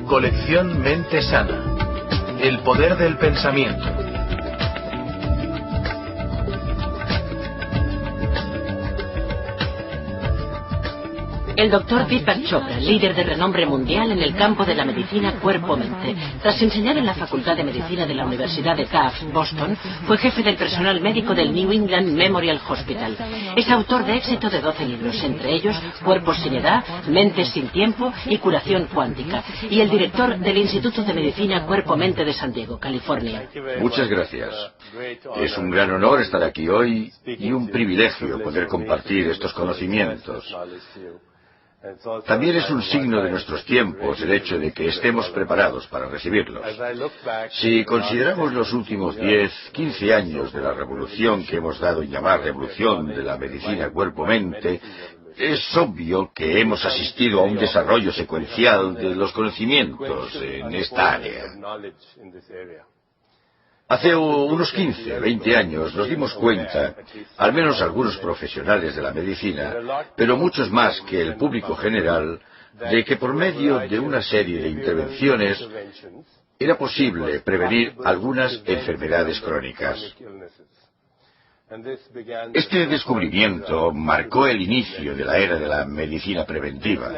Colección Mente Sana. El poder del pensamiento. El doctor Deepak Chopra, líder de renombre mundial en el campo de la medicina cuerpo-mente, tras enseñar en la Facultad de Medicina de la Universidad de Tufts, Boston, fue jefe del personal médico del New England Memorial Hospital. Es autor de éxito de 12 libros, entre ellos Cuerpos sin edad, Mentes sin tiempo y Curación cuántica, y el director del Instituto de Medicina Cuerpo-Mente de San Diego, California. Muchas gracias. Es un gran honor estar aquí hoy y un privilegio poder compartir estos conocimientos. También es un signo de nuestros tiempos el hecho de que estemos preparados para recibirlos. Si consideramos los últimos 10, 15 años de la revolución que hemos dado en llamar revolución de la medicina cuerpo-mente, es obvio que hemos asistido a un desarrollo secuencial de los conocimientos en esta área. Hace unos 15, 20 años nos dimos cuenta, al menos algunos profesionales de la medicina, pero muchos más que el público general, de que por medio de una serie de intervenciones era posible prevenir algunas enfermedades crónicas. Este descubrimiento marcó el inicio de la era de la medicina preventiva.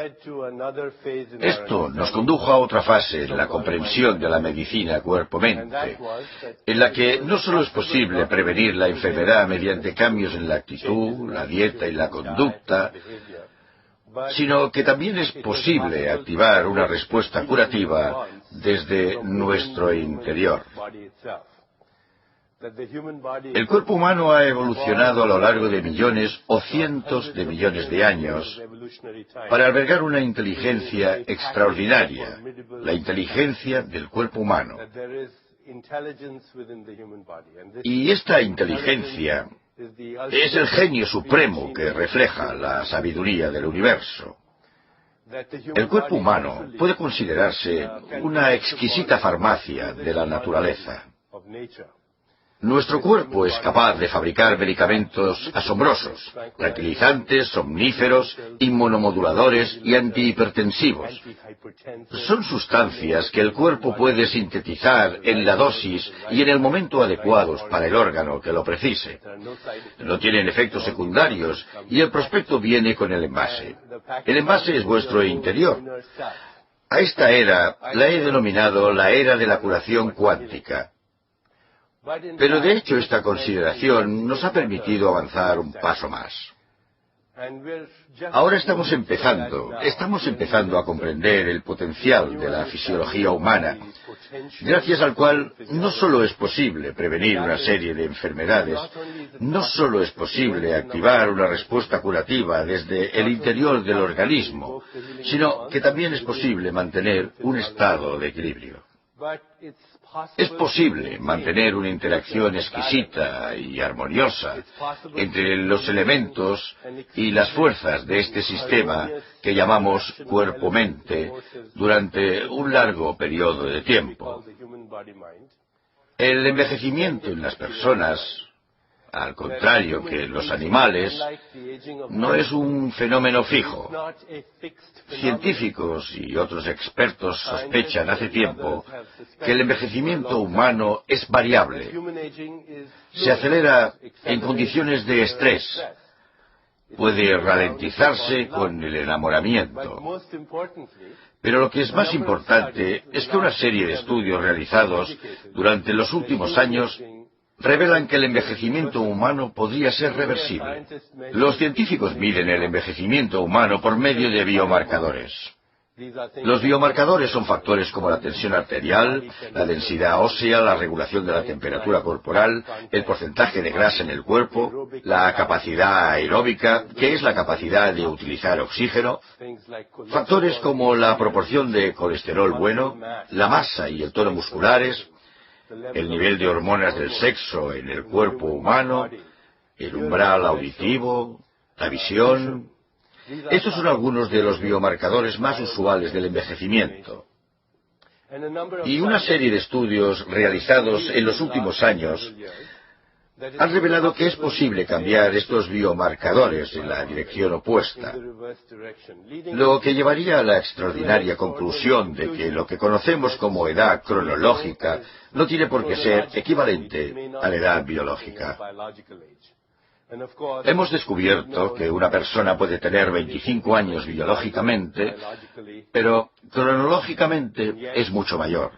Esto nos condujo a otra fase en la comprensión de la medicina cuerpo-mente, en la que no solo es posible prevenir la enfermedad mediante cambios en la actitud, la dieta y la conducta, sino que también es posible activar una respuesta curativa desde nuestro interior. El cuerpo humano ha evolucionado a lo largo de millones o cientos de millones de años para albergar una inteligencia extraordinaria, la inteligencia del cuerpo humano. Y esta inteligencia es el genio supremo que refleja la sabiduría del universo. El cuerpo humano puede considerarse una exquisita farmacia de la naturaleza. Nuestro cuerpo es capaz de fabricar medicamentos asombrosos, tranquilizantes, somníferos, inmunomoduladores y antihipertensivos. Son sustancias que el cuerpo puede sintetizar en la dosis y en el momento adecuados para el órgano que lo precise. No tienen efectos secundarios y el prospecto viene con el envase. El envase es vuestro interior. A esta era la he denominado la era de la curación cuántica. Pero de hecho esta consideración nos ha permitido avanzar un paso más. Ahora estamos empezando a comprender el potencial de la fisiología humana, gracias al cual no solo es posible prevenir una serie de enfermedades, no solo es posible activar una respuesta curativa desde el interior del organismo, sino que también es posible mantener un estado de equilibrio. Es posible mantener una interacción exquisita y armoniosa entre los elementos y las fuerzas de este sistema que llamamos cuerpo-mente durante un largo periodo de tiempo. El envejecimiento en las personas, al contrario que en los animales, no es un fenómeno fijo. Científicos y otros expertos sospechan hace tiempo que el envejecimiento humano es variable. Se acelera en condiciones de estrés. Puede ralentizarse con el enamoramiento. Pero lo que es más importante es que una serie de estudios realizados durante los últimos años revelan que el envejecimiento humano podría ser reversible. Los científicos miden el envejecimiento humano por medio de biomarcadores. Los biomarcadores son factores como la tensión arterial, la densidad ósea, la regulación de la temperatura corporal, el porcentaje de grasa en el cuerpo, la capacidad aeróbica, que es la capacidad de utilizar oxígeno, factores como la proporción de colesterol bueno, la masa y el tono musculares, el nivel de hormonas del sexo en el cuerpo humano, el umbral auditivo, la visión. Estos son algunos de los biomarcadores más usuales del envejecimiento. Y una serie de estudios realizados en los últimos años han revelado que es posible cambiar estos biomarcadores en la dirección opuesta, lo que llevaría a la extraordinaria conclusión de que lo que conocemos como edad cronológica no tiene por qué ser equivalente a la edad biológica. Hemos descubierto que una persona puede tener 25 años biológicamente, pero cronológicamente es mucho mayor.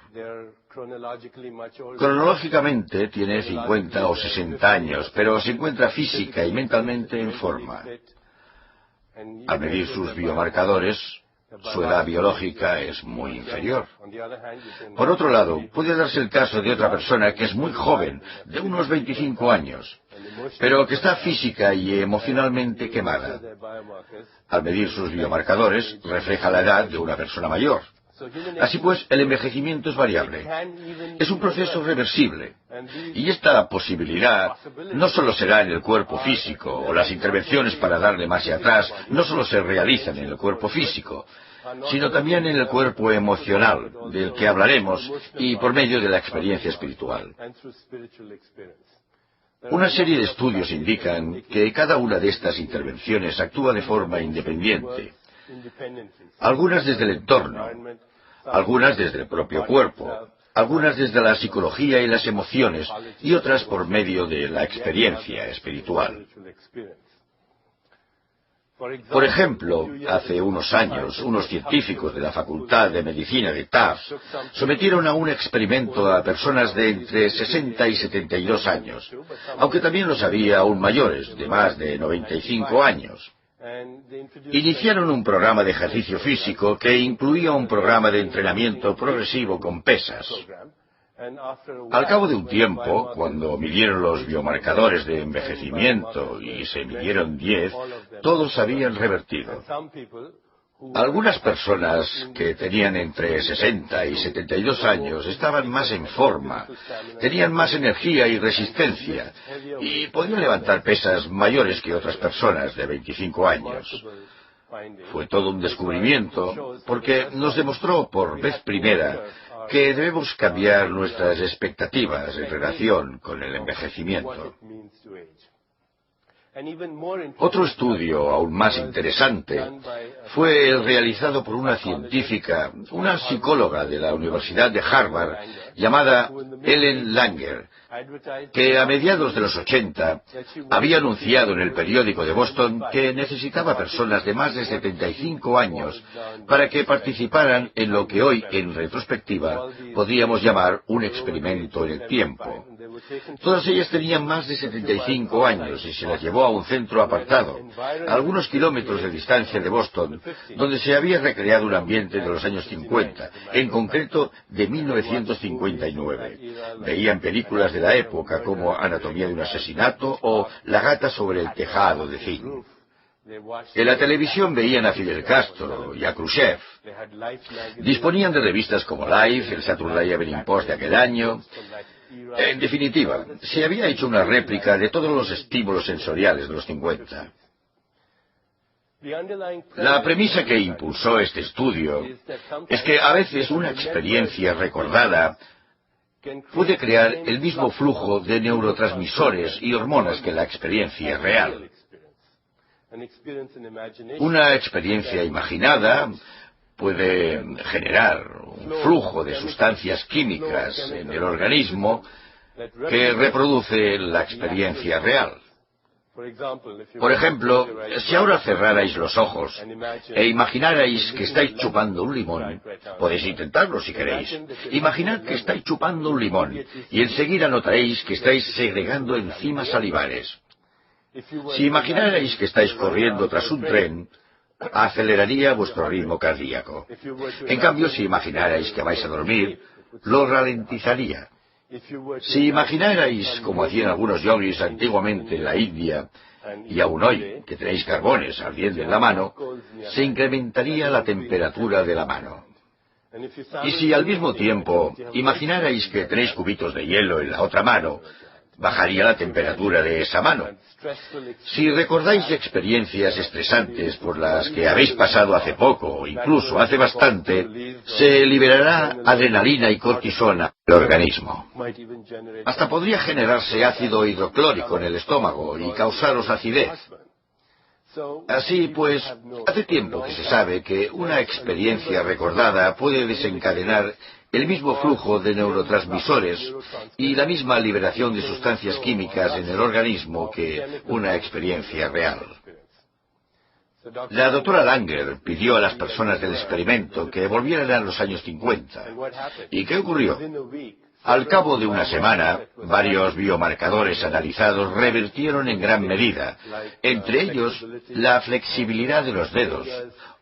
Cronológicamente tiene 50 o 60 años, pero se encuentra física y mentalmente en forma. Al medir sus biomarcadores, su edad biológica es muy inferior. Por otro lado, puede darse el caso de otra persona que es muy joven, de unos 25 años, pero que está física y emocionalmente quemada. Al medir sus biomarcadores, refleja la edad de una persona mayor. Así pues, el envejecimiento es variable. Es un proceso reversible. Y esta posibilidad no solo será en el cuerpo físico, o las intervenciones para darle más hacia atrás no solo se realizan en el cuerpo físico, sino también en el cuerpo emocional, del que hablaremos, y por medio de la experiencia espiritual. Una serie de estudios indican que cada una de estas intervenciones actúa de forma independiente. Algunas desde el entorno, algunas desde el propio cuerpo, algunas desde la psicología y las emociones, y otras por medio de la experiencia espiritual. Por ejemplo, hace unos años, unos científicos de la Facultad de Medicina de Tufts sometieron a un experimento a personas de entre 60 y 72 años, aunque también los había aún mayores, de más de 95 años. Iniciaron un programa de ejercicio físico que incluía un programa de entrenamiento progresivo con pesas. Al cabo de un tiempo, cuando midieron los biomarcadores de envejecimiento y se midieron 10, todos habían revertido. Algunas personas que tenían entre 60 y 72 años estaban más en forma, tenían más energía y resistencia, y podían levantar pesas mayores que otras personas de 25 años. Fue todo un descubrimiento, porque nos demostró por vez primera que debemos cambiar nuestras expectativas en relación con el envejecimiento. Otro estudio aún más interesante fue el realizado por una científica, una psicóloga de la Universidad de Harvard, llamada Ellen Langer, que a mediados de los 80 había anunciado en el periódico de Boston que necesitaba personas de más de 75 años para que participaran en lo que hoy, en retrospectiva, podríamos llamar un experimento en el tiempo. Todas ellas tenían más de 75 años y se las llevó a un centro apartado, a algunos kilómetros de distancia de Boston, donde se había recreado un ambiente de los años 50, en concreto de 1959. Veían películas de la época como Anatomía de un asesinato o La gata sobre el tejado de zinc. En la televisión veían a Fidel Castro y a Khrushchev. Disponían de revistas como Life, el Saturday Evening Post de aquel año. En definitiva, se había hecho una réplica de todos los estímulos sensoriales de los 50. La premisa que impulsó este estudio es que a veces una experiencia recordada puede crear el mismo flujo de neurotransmisores y hormonas que la experiencia real. Una experiencia imaginada puede generar un flujo de sustancias químicas en el organismo que reproduce la experiencia real. Por ejemplo, si ahora cerrarais los ojos e imaginarais que estáis chupando un limón, podéis intentarlo si queréis. Imaginad que estáis chupando un limón y enseguida notaréis que estáis segregando enzimas salivares. Si imaginarais que estáis corriendo tras un tren, aceleraría vuestro ritmo cardíaco. En cambio, si imaginarais que vais a dormir, lo ralentizaría. Si imaginarais, como hacían algunos yogis antiguamente en la India, y aún hoy, que tenéis carbones ardiendo en la mano, se incrementaría la temperatura de la mano. Y si al mismo tiempo imaginarais que tenéis cubitos de hielo en la otra mano, bajaría la temperatura de esa mano. Si recordáis experiencias estresantes por las que habéis pasado hace poco o incluso hace bastante, se liberará adrenalina y cortisona en el organismo. Hasta podría generarse ácido hidroclórico en el estómago y causaros acidez. Así pues, hace tiempo que se sabe que una experiencia recordada puede desencadenar el mismo flujo de neurotransmisores y la misma liberación de sustancias químicas en el organismo que una experiencia real. La doctora Langer pidió a las personas del experimento que volvieran a los años 50. ¿Y qué ocurrió? Al cabo de una semana, varios biomarcadores analizados revirtieron en gran medida, entre ellos la flexibilidad de los dedos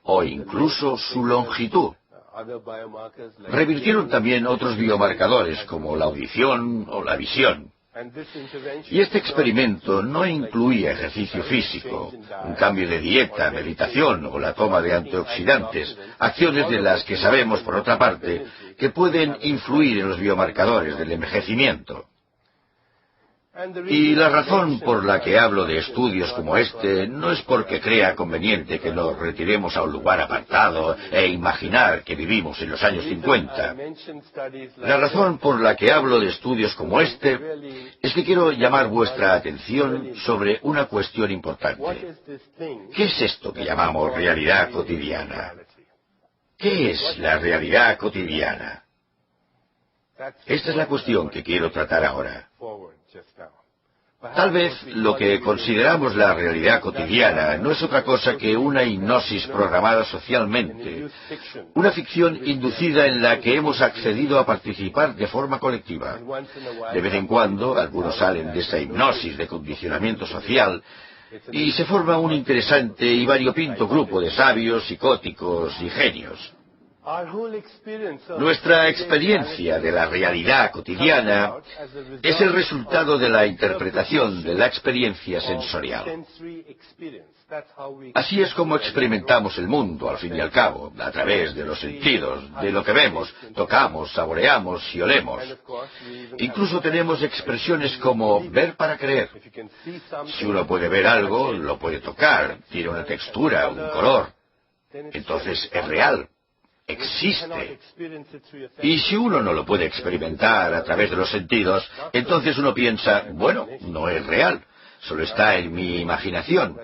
o incluso su longitud. Revirtieron también otros biomarcadores como la audición o la visión. Y este experimento no incluía ejercicio físico, un cambio de dieta, meditación o la toma de antioxidantes, acciones de las que sabemos, por otra parte, que pueden influir en los biomarcadores del envejecimiento. Y la razón por la que hablo de estudios como este no es porque crea conveniente que nos retiremos a un lugar apartado e imaginar que vivimos en los años 50. La razón por la que hablo de estudios como este es que quiero llamar vuestra atención sobre una cuestión importante. ¿Qué es esto que llamamos realidad cotidiana? ¿Qué es la realidad cotidiana? Esta es la cuestión que quiero tratar ahora. Tal vez lo que consideramos la realidad cotidiana no es otra cosa que una hipnosis programada socialmente, una ficción inducida en la que hemos accedido a participar de forma colectiva. De vez en cuando, algunos salen de esa hipnosis de condicionamiento social y se forma un interesante y variopinto grupo de sabios, psicóticos y genios. Nuestra experiencia de la realidad cotidiana es el resultado de la interpretación de la experiencia sensorial. Así es como experimentamos el mundo, al fin y al cabo, a través de los sentidos, de lo que vemos, tocamos, saboreamos y olemos. Incluso tenemos expresiones como ver para creer. Si uno puede ver algo, lo puede tocar, tiene una textura, un color. Entonces es real. Existe. Y si uno no lo puede experimentar a través de los sentidos, entonces uno piensa, bueno, no es real, solo está en mi imaginación.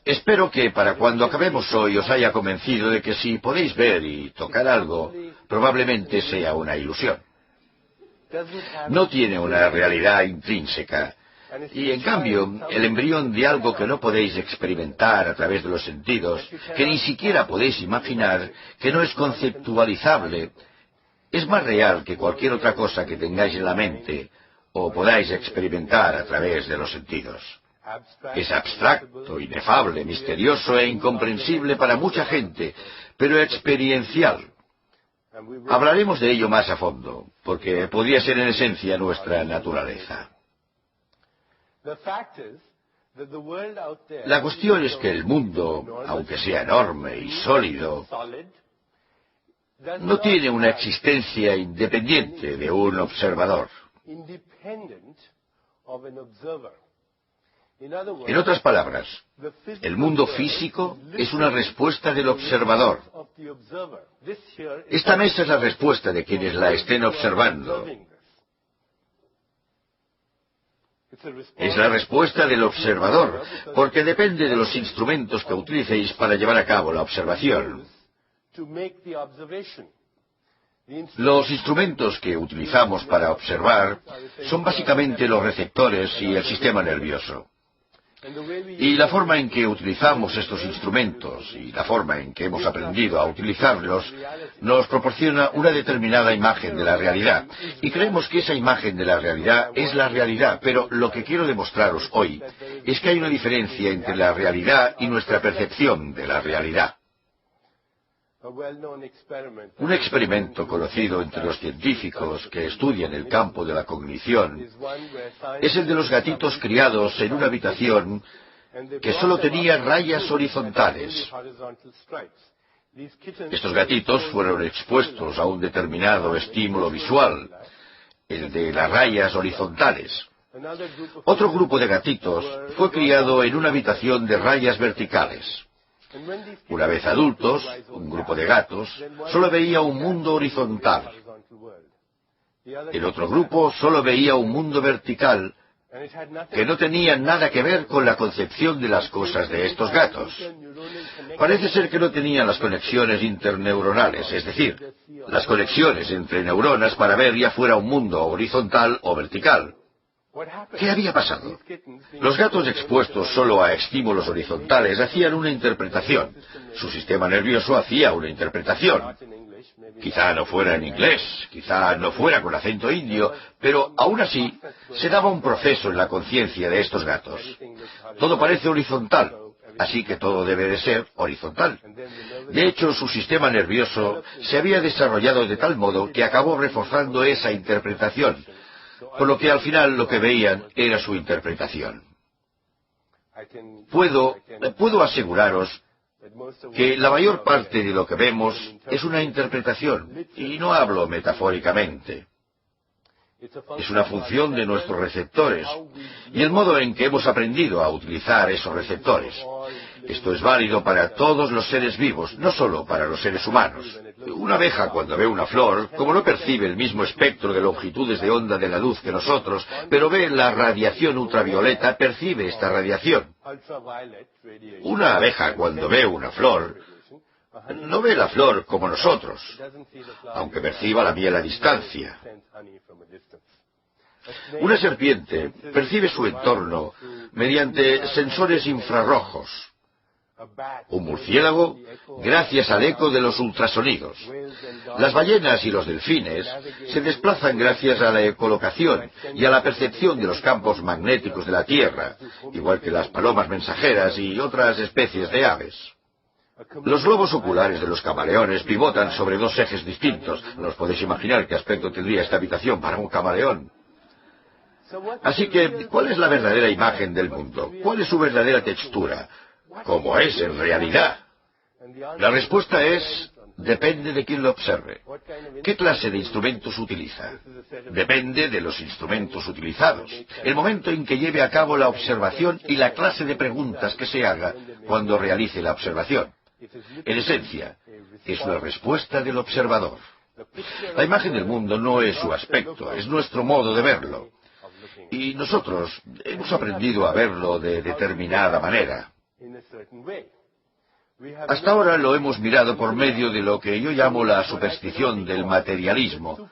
Espero que para cuando acabemos hoy os haya convencido de que si podéis ver y tocar algo, probablemente sea una ilusión. No tiene una realidad intrínseca. Y en cambio, el embrión de algo que no podéis experimentar a través de los sentidos, que ni siquiera podéis imaginar, que no es conceptualizable, es más real que cualquier otra cosa que tengáis en la mente o podáis experimentar a través de los sentidos. Es abstracto, inefable, misterioso e incomprensible para mucha gente, pero experiencial. Hablaremos de ello más a fondo, porque podría ser en esencia nuestra naturaleza. La cuestión es que el mundo, aunque sea enorme y sólido, no tiene una existencia independiente de un observador. En otras palabras, el mundo físico es una respuesta del observador. Esta mesa es la respuesta de quienes la estén observando. Es la respuesta del observador, porque depende de los instrumentos que utilicéis para llevar a cabo la observación. Los instrumentos que utilizamos para observar son básicamente los receptores y el sistema nervioso. Y la forma en que utilizamos estos instrumentos y la forma en que hemos aprendido a utilizarlos nos proporciona una determinada imagen de la realidad. Y creemos que esa imagen de la realidad es la realidad, pero lo que quiero demostraros hoy es que hay una diferencia entre la realidad y nuestra percepción de la realidad. Un experimento conocido entre los científicos que estudian el campo de la cognición es el de los gatitos criados en una habitación que solo tenía rayas horizontales. Estos gatitos fueron expuestos a un determinado estímulo visual. el de las rayas horizontales. Otro grupo de gatitos fue criado en una habitación de rayas verticales. Una vez adultos, un grupo de gatos solo veía un mundo horizontal. El otro grupo solo veía un mundo vertical que no tenía nada que ver con la concepción de las cosas de estos gatos. Parece ser que no tenían las conexiones interneuronales, es decir, las conexiones entre neuronas para ver ya fuera un mundo horizontal o vertical. ¿Qué había pasado? Los gatos expuestos solo a estímulos horizontales hacían una interpretación. Su sistema nervioso hacía una interpretación. Quizá no fuera en inglés, quizá no fuera con acento indio, pero aún así se daba un proceso en la conciencia de estos gatos. Todo parece horizontal, así que todo debe de ser horizontal. De hecho, su sistema nervioso se había desarrollado de tal modo que acabó reforzando esa interpretación, por lo que al final lo que veían era su interpretación. Puedo aseguraros que la mayor parte de lo que vemos es una interpretación, y no hablo metafóricamente. Es una función de nuestros receptores y el modo en que hemos aprendido a utilizar esos receptores. Esto es válido para todos los seres vivos, no solo para los seres humanos. Una abeja, cuando ve una flor, como no percibe el mismo espectro de longitudes de onda de la luz que nosotros, pero ve la radiación ultravioleta, percibe esta radiación. Una abeja, cuando ve una flor, no ve la flor como nosotros, aunque perciba la miel a distancia. Una serpiente percibe su entorno mediante sensores infrarrojos. Un murciélago, gracias al eco de los ultrasonidos. Las ballenas y los delfines se desplazan gracias a la ecolocación y a la percepción de los campos magnéticos de la Tierra, igual que las palomas mensajeras y otras especies de aves. Los globos oculares de los camaleones pivotan sobre dos ejes distintos. No os podéis imaginar qué aspecto tendría esta habitación para un camaleón. Así que, ¿cuál es la verdadera imagen del mundo? ¿Cuál es su verdadera textura? ¿Cómo es en realidad? La respuesta es, depende de quién lo observe. ¿Qué clase de instrumentos utiliza? Depende de los instrumentos utilizados, el momento en que lleve a cabo la observación y la clase de preguntas que se haga cuando realice la observación. En esencia, es una respuesta del observador. La imagen del mundo no es su aspecto, es nuestro modo de verlo. Y nosotros hemos aprendido a verlo de determinada manera. Hasta ahora lo hemos mirado por medio de lo que yo llamo la superstición del materialismo.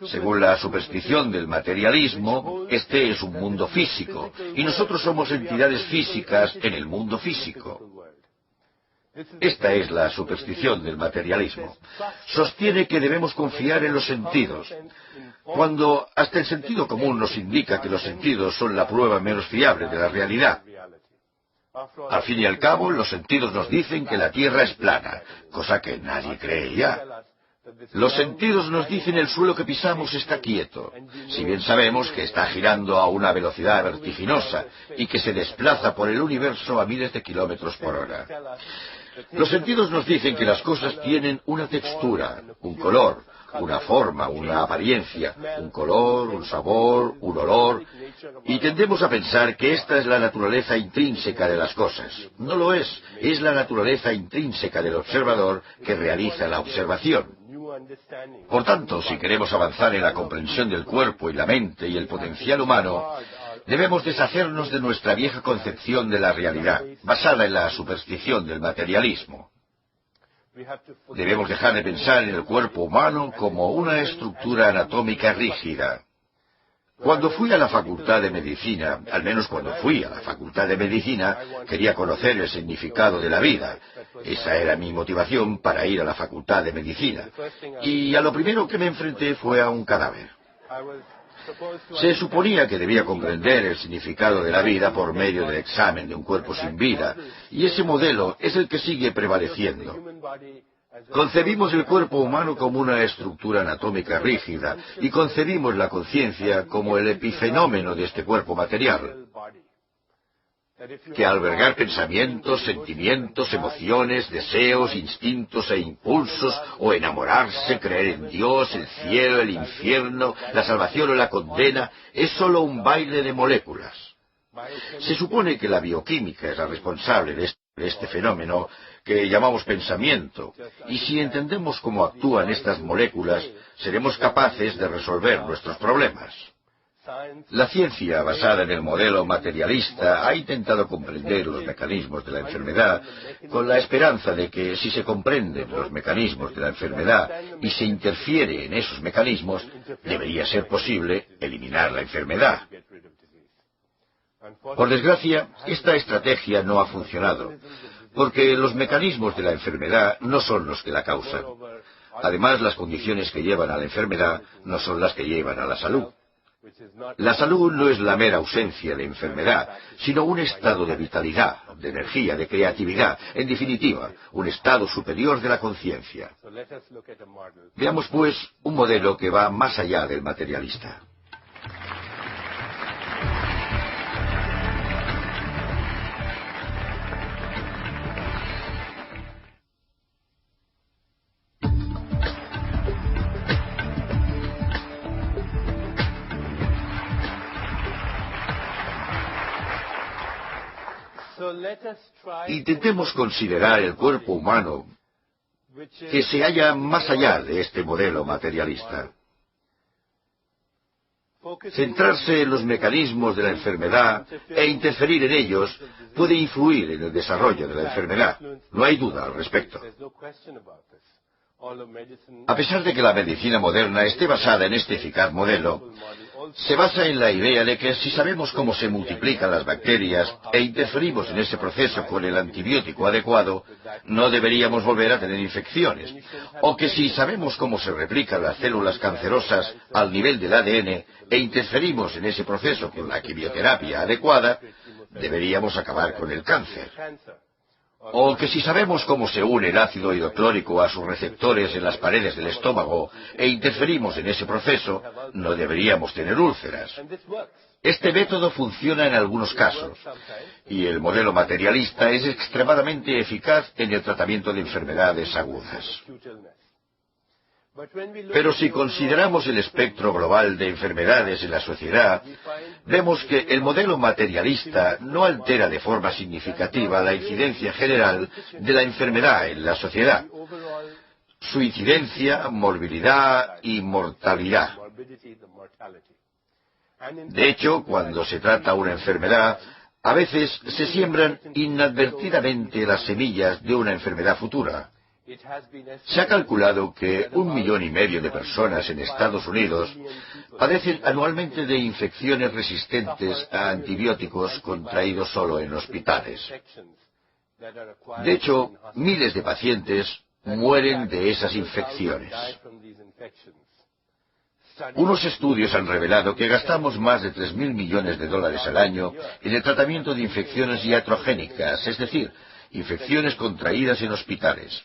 Según la superstición del materialismo, este es un mundo físico, y nosotros somos entidades físicas en el mundo físico. Esta es la superstición del materialismo. Sostiene que debemos confiar en los sentidos, cuando hasta el sentido común nos indica que los sentidos son la prueba menos fiable de la realidad. Al fin y al cabo, los sentidos nos dicen que la Tierra es plana, cosa que nadie cree ya. Los sentidos nos dicen el suelo que pisamos está quieto, si bien sabemos que está girando a una velocidad vertiginosa y que se desplaza por el universo a miles de kilómetros por hora. Los sentidos nos dicen que las cosas tienen una textura, un color, una forma, una apariencia, un color, un sabor, un olor, y tendemos a pensar que esta es la naturaleza intrínseca de las cosas. No lo es la naturaleza intrínseca del observador que realiza la observación. Por tanto, si queremos avanzar en la comprensión del cuerpo y la mente y el potencial humano, debemos deshacernos de nuestra vieja concepción de la realidad, basada en la superstición del materialismo. Debemos dejar de pensar en el cuerpo humano como una estructura anatómica rígida. Cuando fui a la Facultad de Medicina, al menos cuando fui a la Facultad de Medicina, quería conocer el significado de la vida. Esa era mi motivación para ir a la Facultad de Medicina. Y a lo primero que me enfrenté fue a un cadáver. Se suponía que debía comprender el significado de la vida por medio del examen de un cuerpo sin vida, y ese modelo es el que sigue prevaleciendo. Concebimos el cuerpo humano como una estructura anatómica rígida, y concebimos la conciencia como el epifenómeno de este cuerpo material. que albergar pensamientos, sentimientos, emociones, deseos, instintos e impulsos, o enamorarse, creer en Dios, el cielo, el infierno, la salvación o la condena, es solo un baile de moléculas. Se supone que la bioquímica es la responsable de este fenómeno que llamamos pensamiento, y si entendemos cómo actúan estas moléculas, seremos capaces de resolver nuestros problemas. La ciencia, basada en el modelo materialista, ha intentado comprender los mecanismos de la enfermedad con la esperanza de que, si se comprenden los mecanismos de la enfermedad y se interfiere en esos mecanismos, debería ser posible eliminar la enfermedad. Por desgracia, esta estrategia no ha funcionado, porque los mecanismos de la enfermedad no son los que la causan. Además, las condiciones que llevan a la enfermedad no son las que llevan a la salud. La salud no es la mera ausencia de enfermedad, sino un estado de vitalidad, de energía, de creatividad, en definitiva, un estado superior de la conciencia. Veamos, pues, un modelo que va más allá del materialista. Intentemos considerar el cuerpo humano que se halla más allá de este modelo materialista. Centrarse en los mecanismos de la enfermedad e interferir en ellos puede influir en el desarrollo de la enfermedad. No hay duda al respecto. A pesar de que la medicina moderna esté basada en este eficaz modelo, se basa en la idea de que si sabemos cómo se multiplican las bacterias e interferimos en ese proceso con el antibiótico adecuado, no deberíamos volver a tener infecciones. O que si sabemos cómo se replican las células cancerosas al nivel del ADN e interferimos en ese proceso con la quimioterapia adecuada, deberíamos acabar con el cáncer. O que si sabemos cómo se une el ácido hidroclórico a sus receptores en las paredes del estómago e interferimos en ese proceso, no deberíamos tener úlceras. Este método funciona en algunos casos, y el modelo materialista es extremadamente eficaz en el tratamiento de enfermedades agudas. Pero si consideramos el espectro global de enfermedades en la sociedad, vemos que el modelo materialista no altera de forma significativa la incidencia general de la enfermedad en la sociedad, su incidencia, morbilidad y mortalidad. De hecho, cuando se trata una enfermedad, a veces se siembran inadvertidamente las semillas de una enfermedad futura. Se ha calculado que 1,5 millones de personas en Estados Unidos padecen anualmente de infecciones resistentes a antibióticos contraídos solo en hospitales. De hecho, miles de pacientes mueren de esas infecciones. Unos estudios han revelado que gastamos más de 3.000 millones de dólares al año en el tratamiento de infecciones iatrogénicas, es decir, infecciones contraídas en hospitales.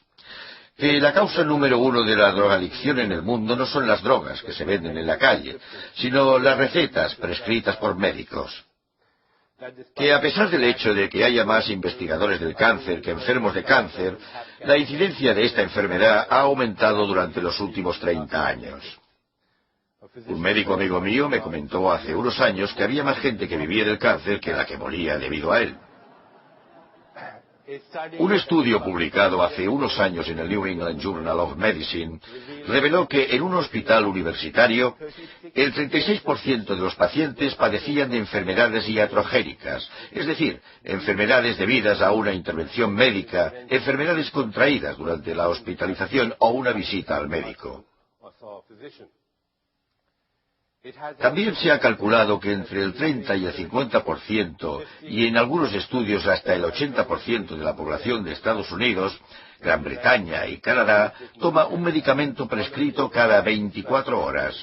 Que la causa número 1 de la drogadicción en el mundo no son las drogas que se venden en la calle, sino las recetas prescritas por médicos. Que a pesar del hecho de que haya más investigadores del cáncer que enfermos de cáncer, la incidencia de esta enfermedad ha aumentado durante los últimos 30 años. Un médico amigo mío me comentó hace unos años que había más gente que vivía del cáncer que la que moría debido a él. Un estudio publicado hace unos años en el New England Journal of Medicine reveló que en un hospital universitario el 36% de los pacientes padecían de enfermedades iatrogénicas, es decir, enfermedades debidas a una intervención médica, enfermedades contraídas durante la hospitalización o una visita al médico. También se ha calculado que entre el 30 y el 50%, y en algunos estudios hasta el 80% de la población de Estados Unidos, Gran Bretaña y Canadá, toma un medicamento prescrito cada 24 horas.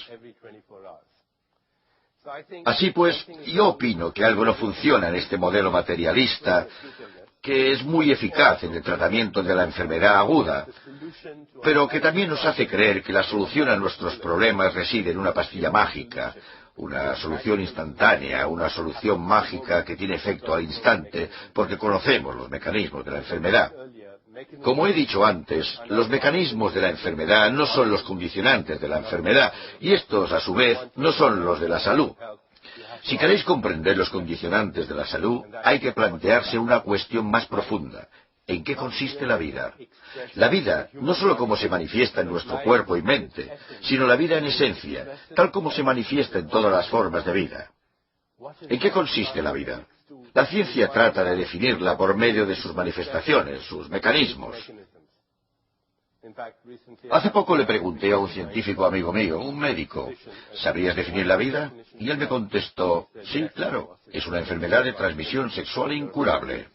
Así pues, yo opino que algo no funciona en este modelo materialista, que es muy eficaz en el tratamiento de la enfermedad aguda, pero que también nos hace creer que la solución a nuestros problemas reside en una pastilla mágica, una solución instantánea, una solución mágica que tiene efecto al instante, porque conocemos los mecanismos de la enfermedad. Como he dicho antes, los mecanismos de la enfermedad no son los condicionantes de la enfermedad, y estos, a su vez, no son los de la salud. Si queréis comprender los condicionantes de la salud, hay que plantearse una cuestión más profunda. ¿En qué consiste la vida? La vida, no sólo como se manifiesta en nuestro cuerpo y mente, sino la vida en esencia, tal como se manifiesta en todas las formas de vida. ¿En qué consiste la vida? La ciencia trata de definirla por medio de sus manifestaciones, sus mecanismos. Hace poco le pregunté a un científico amigo mío, un médico, ¿sabrías definir la vida? Y él me contestó, sí, claro, es una enfermedad de transmisión sexual incurable.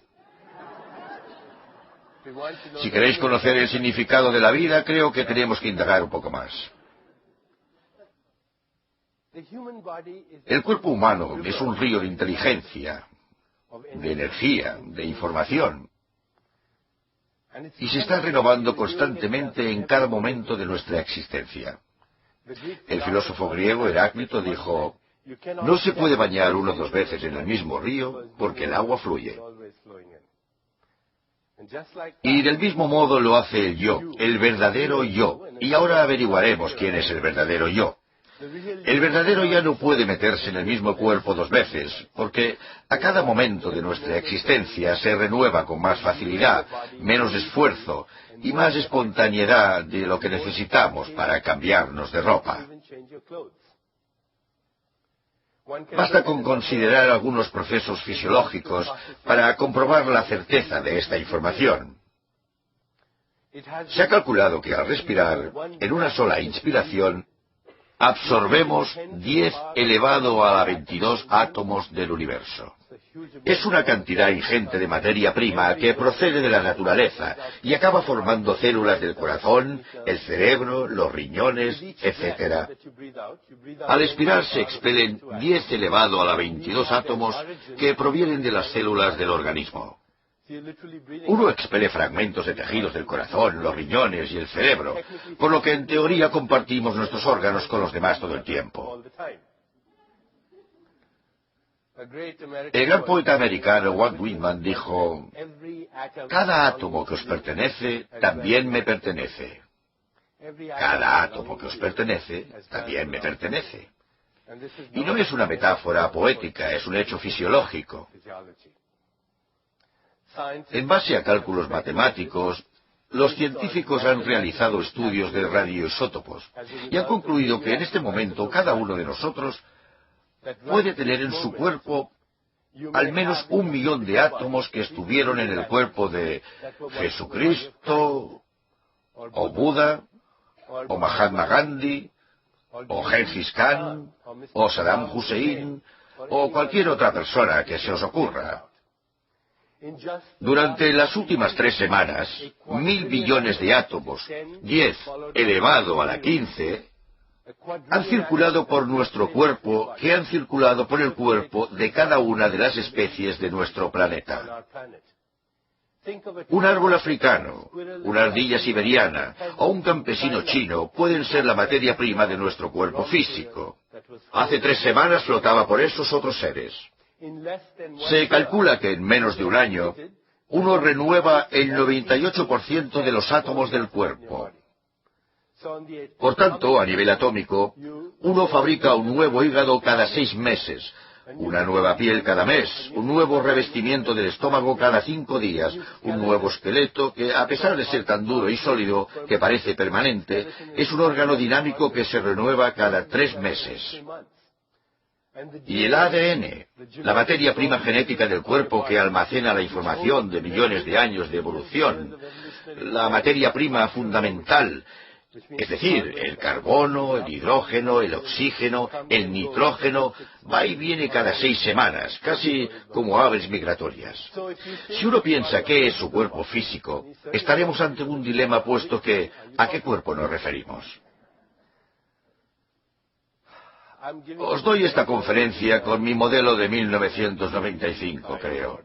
Si queréis conocer el significado de la vida, creo que tenemos que indagar un poco más. El cuerpo humano es un río de inteligencia, de energía, de información, y se está renovando constantemente en cada momento de nuestra existencia. El filósofo griego Heráclito dijo, no se puede bañar uno 2 veces en el mismo río porque el agua fluye. Y del mismo modo lo hace el yo, el verdadero yo. Y ahora averiguaremos quién es el verdadero yo. El verdadero ya no puede meterse en el mismo cuerpo 2 veces, porque a cada momento de nuestra existencia se renueva con más facilidad, menos esfuerzo y más espontaneidad de lo que necesitamos para cambiarnos de ropa. Basta con considerar algunos procesos fisiológicos para comprobar la certeza de esta información. Se ha calculado que al respirar, en una sola inspiración, absorbemos 10 elevado a la 22 átomos del universo. Es una cantidad ingente de materia prima que procede de la naturaleza y acaba formando células del corazón, el cerebro, los riñones, etc. Al expirar se expelen 10 elevado a la 22 átomos que provienen de las células del organismo. Uno expele fragmentos de tejidos del corazón, los riñones y el cerebro, por lo que en teoría compartimos nuestros órganos con los demás todo el tiempo. El gran poeta americano Walt Whitman dijo, cada átomo que os pertenece también me pertenece. Cada átomo que os pertenece también me pertenece. Y no es una metáfora poética, es un hecho fisiológico. En base a cálculos matemáticos, los científicos han realizado estudios de radioisótopos y han concluido que en este momento cada uno de nosotros puede tener en su cuerpo al menos 1 millón de átomos que estuvieron en el cuerpo de Jesucristo, o Buda, o Mahatma Gandhi, o Gengis Khan, o Saddam Hussein, o cualquier otra persona que se os ocurra. Durante las últimas 3 semanas, 1.000 billones de átomos, 10 elevado a la 15, han circulado por nuestro cuerpo, que han circulado por el cuerpo de cada una de las especies de nuestro planeta. Un árbol africano, una ardilla siberiana o un campesino chino pueden ser la materia prima de nuestro cuerpo físico. Hace 3 semanas flotaba por esos otros seres. Se calcula que en menos de un año, uno renueva el 98% de los átomos del cuerpo. Por tanto, a nivel atómico, uno fabrica un nuevo hígado cada 6 meses, una nueva piel cada mes, un nuevo revestimiento del estómago cada 5 días, un nuevo esqueleto que, a pesar de ser tan duro y sólido que parece permanente, es un órgano dinámico que se renueva cada 3 meses. Y el ADN, la materia prima genética del cuerpo que almacena la información de millones de años de evolución, la materia prima fundamental, es decir, el carbono, el hidrógeno, el oxígeno, el nitrógeno, va y viene cada 6 semanas, casi como aves migratorias. Si uno piensa qué es su cuerpo físico, estaremos ante un dilema puesto que ¿a qué cuerpo nos referimos? Os doy esta conferencia con mi modelo de 1995, creo.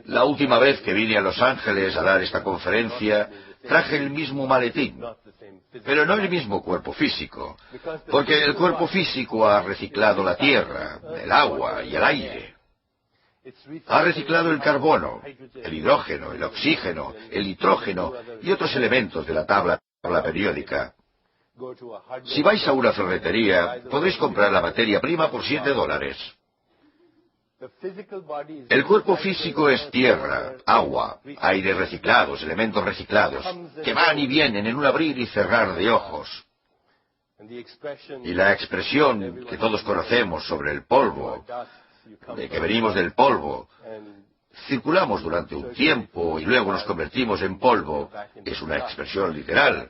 La última vez que vine a Los Ángeles a dar esta conferencia, traje el mismo maletín, pero no el mismo cuerpo físico, porque el cuerpo físico ha reciclado la tierra, el agua y el aire. Ha reciclado el carbono, el hidrógeno, el oxígeno, el nitrógeno y otros elementos de la tabla periódica. Si vais a una ferretería, podéis comprar la materia prima por $7. El cuerpo físico es tierra, agua, aire reciclados, elementos reciclados, que van y vienen en un abrir y cerrar de ojos. Y la expresión que todos conocemos sobre el polvo, de que venimos del polvo, circulamos durante un tiempo y luego nos convertimos en polvo, es una expresión literal.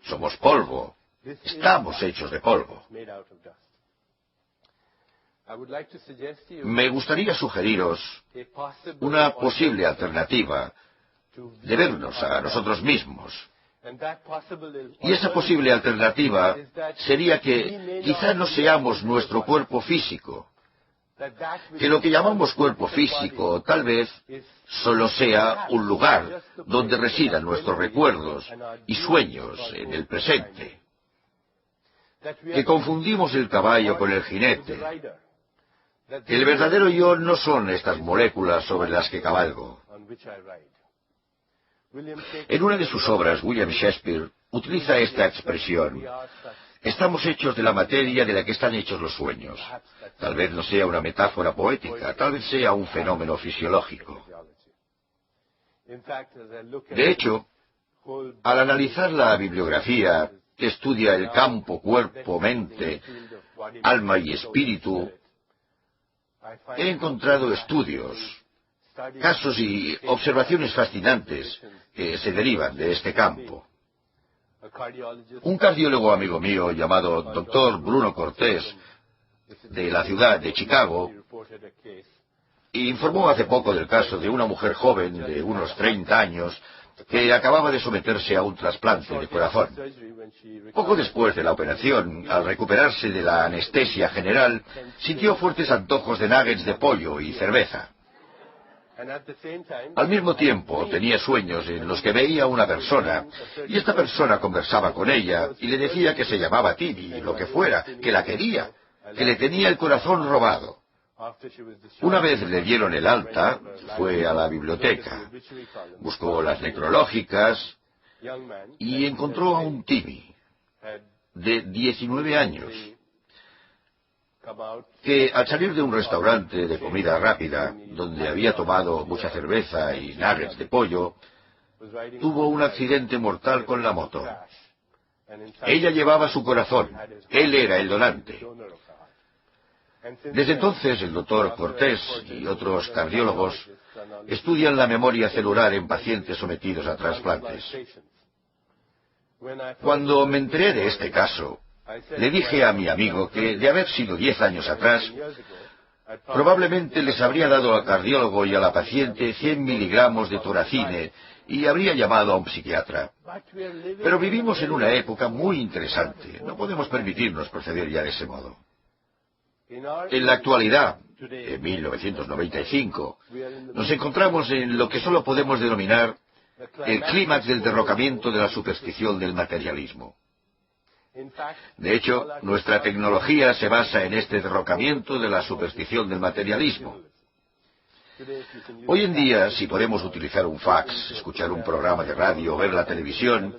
Somos polvo. Estamos hechos de polvo. Me gustaría sugeriros una posible alternativa de vernos a nosotros mismos. Y esa posible alternativa sería que quizá no seamos nuestro cuerpo físico, que lo que llamamos cuerpo físico tal vez solo sea un lugar donde residan nuestros recuerdos y sueños en el presente, que confundimos el caballo con el jinete, que el verdadero yo no son estas moléculas sobre las que cabalgo. En una de sus obras, William Shakespeare utiliza esta expresión: estamos hechos de la materia de la que están hechos los sueños. Tal vez no sea una metáfora poética, tal vez sea un fenómeno fisiológico. De hecho, al analizar la bibliografía que estudia el campo cuerpo, mente, alma y espíritu, he encontrado estudios, casos y observaciones fascinantes que se derivan de este campo. Un cardiólogo amigo mío llamado Dr. Bruno Cortés, de la ciudad de Chicago, informó hace poco del caso de una mujer joven de unos 30 años que acababa de someterse a un trasplante de corazón. Poco después de la operación, al recuperarse de la anestesia general, sintió fuertes antojos de nuggets de pollo y cerveza. Al mismo tiempo, tenía sueños en los que veía a una persona, y esta persona conversaba con ella y le decía que se llamaba Timmy, lo que fuera, que la quería, que le tenía el corazón robado. Una vez le dieron el alta, fue a la biblioteca, buscó las necrológicas y encontró a un Timmy de 19 años, que al salir de un restaurante de comida rápida, donde había tomado mucha cerveza y nuggets de pollo, tuvo un accidente mortal con la moto. Ella llevaba su corazón, él era el donante. Desde entonces, el doctor Cortés y otros cardiólogos estudian la memoria celular en pacientes sometidos a trasplantes. Cuando me enteré de este caso, le dije a mi amigo que, de haber sido 10 años atrás, probablemente les habría dado al cardiólogo y a la paciente 100 miligramos de toracine y habría llamado a un psiquiatra. Pero vivimos en una época muy interesante. No podemos permitirnos proceder ya de ese modo. En la actualidad, en 1995, nos encontramos en lo que solo podemos denominar el clímax del derrocamiento de la superstición del materialismo. De hecho, nuestra tecnología se basa en este derrocamiento de la superstición del materialismo. Hoy en día, si podemos utilizar un fax, escuchar un programa de radio o ver la televisión,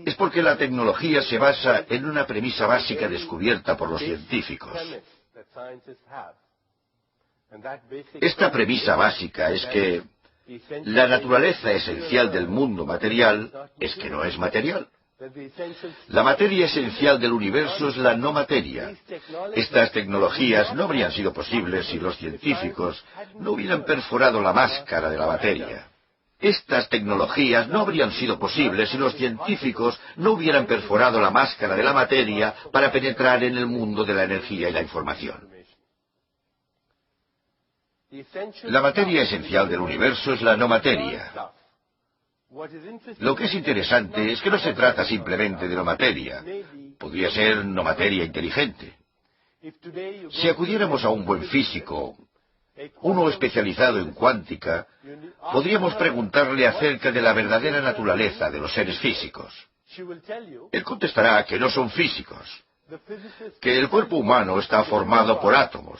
es porque la tecnología se basa en una premisa básica descubierta por los científicos. Esta premisa básica es que la naturaleza esencial del mundo material es que no es material. La materia esencial del universo es la no materia. Estas tecnologías no habrían sido posibles si los científicos no hubieran perforado la máscara de la materia. Estas tecnologías no habrían sido posibles si los científicos no hubieran perforado la máscara de la materia para penetrar en el mundo de la energía y la información. La materia esencial del universo es la no materia. Lo que es interesante es que no se trata simplemente de no materia. Podría ser no materia inteligente. Si acudiéramos a un buen físico uno especializado en cuántica, podríamos preguntarle acerca de la verdadera naturaleza de los seres físicos. Él contestará que no son físicos, que el cuerpo humano está formado por átomos.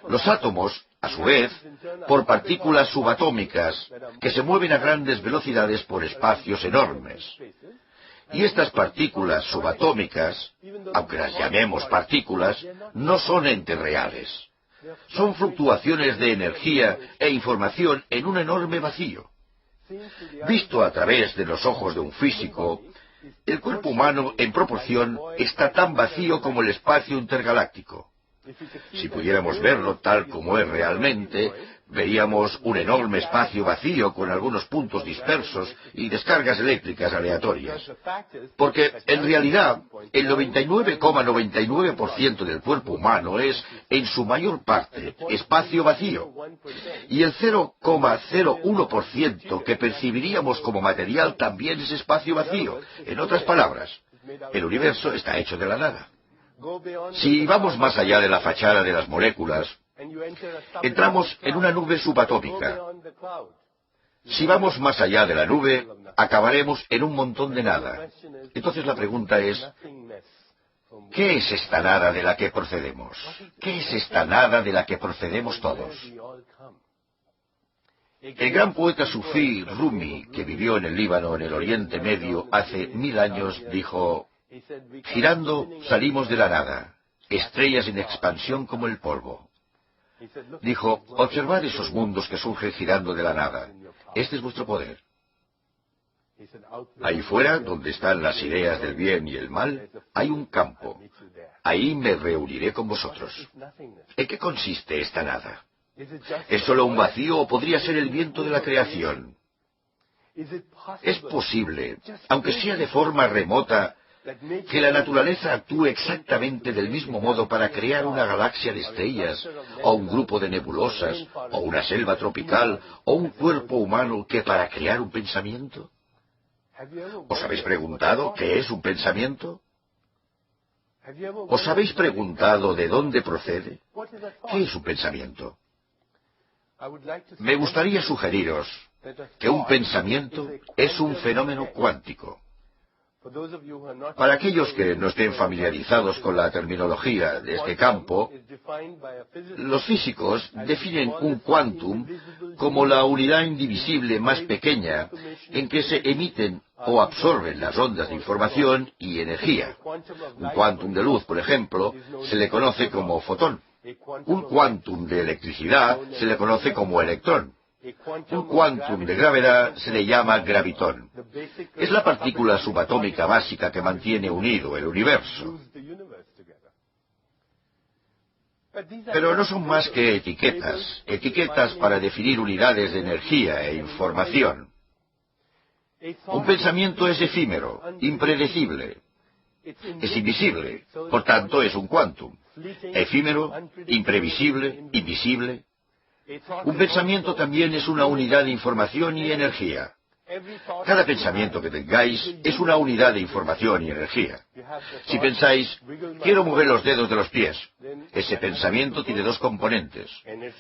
Los átomos, a su vez, por partículas subatómicas que se mueven a grandes velocidades por espacios enormes. Y estas partículas subatómicas, aunque las llamemos partículas, no son entes reales. Son fluctuaciones de energía e información en un enorme vacío. Visto a través de los ojos de un físico, el cuerpo humano, en proporción, está tan vacío como el espacio intergaláctico. Si pudiéramos verlo tal como es realmente, veríamos un enorme espacio vacío con algunos puntos dispersos y descargas eléctricas aleatorias. Porque, en realidad, el 99,99% del cuerpo humano es, en su mayor parte, espacio vacío. Y el 0,01% que percibiríamos como material también es espacio vacío. En otras palabras, el universo está hecho de la nada. Si vamos más allá de la fachada de las moléculas, entramos en una nube subatómica. Si vamos más allá de la nube, acabaremos en un montón de nada. Entonces la pregunta es, ¿qué es esta nada de la que procedemos? ¿Qué es esta nada de la que procedemos todos? El gran poeta sufí Rumi, que vivió en el Líbano, en el Oriente Medio, hace 1000 años, dijo: girando salimos de la nada, estrellas en expansión como el polvo. Dijo: observad esos mundos que surgen girando de la nada. Este es vuestro poder. Ahí fuera, donde están las ideas del bien y el mal, hay un campo. Ahí me reuniré con vosotros. ¿En qué consiste esta nada? ¿Es solo un vacío o podría ser el viento de la creación? ¿Es posible, aunque sea de forma remota, que la naturaleza actúe exactamente del mismo modo para crear una galaxia de estrellas, o un grupo de nebulosas, o una selva tropical, o un cuerpo humano que para crear un pensamiento? ¿Os habéis preguntado qué es un pensamiento? ¿Os habéis preguntado de dónde procede? ¿Qué es un pensamiento? Me gustaría sugeriros que un pensamiento es un fenómeno cuántico. Para aquellos que no estén familiarizados con la terminología de este campo, los físicos definen un quantum como la unidad indivisible más pequeña en que se emiten o absorben las ondas de información y energía. Un quantum de luz, por ejemplo, se le conoce como fotón. Un quantum de electricidad se le conoce como electrón. Un quantum de gravedad se le llama gravitón. Es la partícula subatómica básica que mantiene unido el universo. Pero no son más que etiquetas para definir unidades de energía e información. Un pensamiento es efímero, impredecible, es invisible, por tanto es un quantum. Efímero, imprevisible, invisible. Un pensamiento también es una unidad de información y energía. Cada pensamiento que tengáis es una unidad de información y energía. Si pensáis, quiero mover los dedos de los pies, ese pensamiento tiene dos componentes.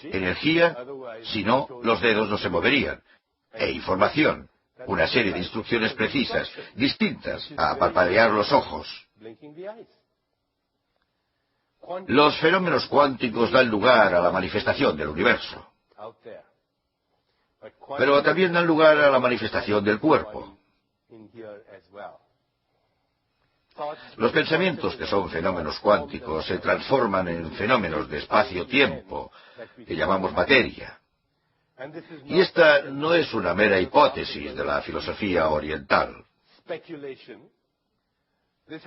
Energía, si no, los dedos no se moverían. E información, una serie de instrucciones precisas, distintas a parpadear los ojos. Los fenómenos cuánticos dan lugar a la manifestación del universo. Pero también dan lugar a la manifestación del cuerpo. Los pensamientos que son fenómenos cuánticos se transforman en fenómenos de espacio-tiempo, que llamamos materia. Y esta no es una mera hipótesis de la filosofía oriental.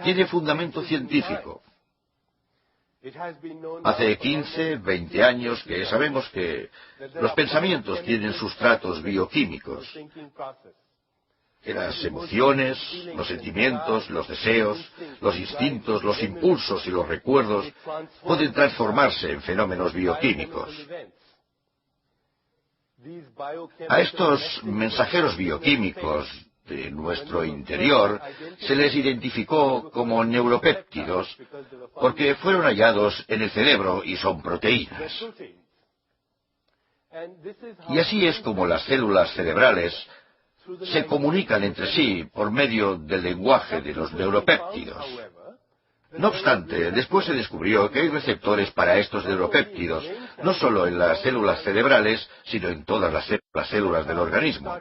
Tiene fundamento científico. Hace 15, 20 años que sabemos que los pensamientos tienen sustratos bioquímicos, que las emociones, los sentimientos, los deseos, los instintos, los impulsos y los recuerdos pueden transformarse en fenómenos bioquímicos. A estos mensajeros bioquímicos de nuestro interior se les identificó como neuropéptidos porque fueron hallados en el cerebro y son proteínas. Y así es como las células cerebrales se comunican entre sí por medio del lenguaje de los neuropéptidos. No obstante, después se descubrió que hay receptores para estos neuropéptidos, no solo en las células cerebrales, sino en todas las células del organismo.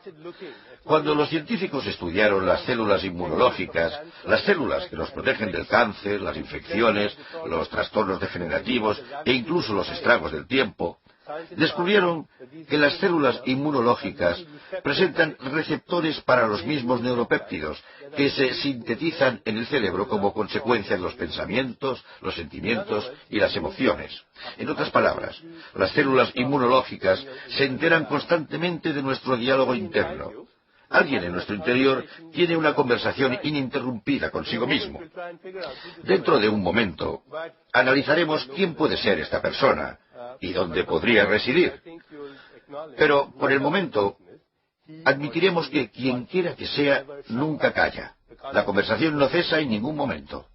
Cuando los científicos estudiaron las células inmunológicas, las células que nos protegen del cáncer, las infecciones, los trastornos degenerativos e incluso los estragos del tiempo, descubrieron que las células inmunológicas presentan receptores para los mismos neuropéptidos que se sintetizan en el cerebro como consecuencia de los pensamientos, los sentimientos y las emociones. En otras palabras, las células inmunológicas se enteran constantemente de nuestro diálogo interno. Alguien en nuestro interior tiene una conversación ininterrumpida consigo mismo. Dentro de un momento, analizaremos quién puede ser esta persona y dónde podría residir. Pero, por el momento, admitiremos que quien quiera que sea, nunca calla. La conversación no cesa en ningún momento.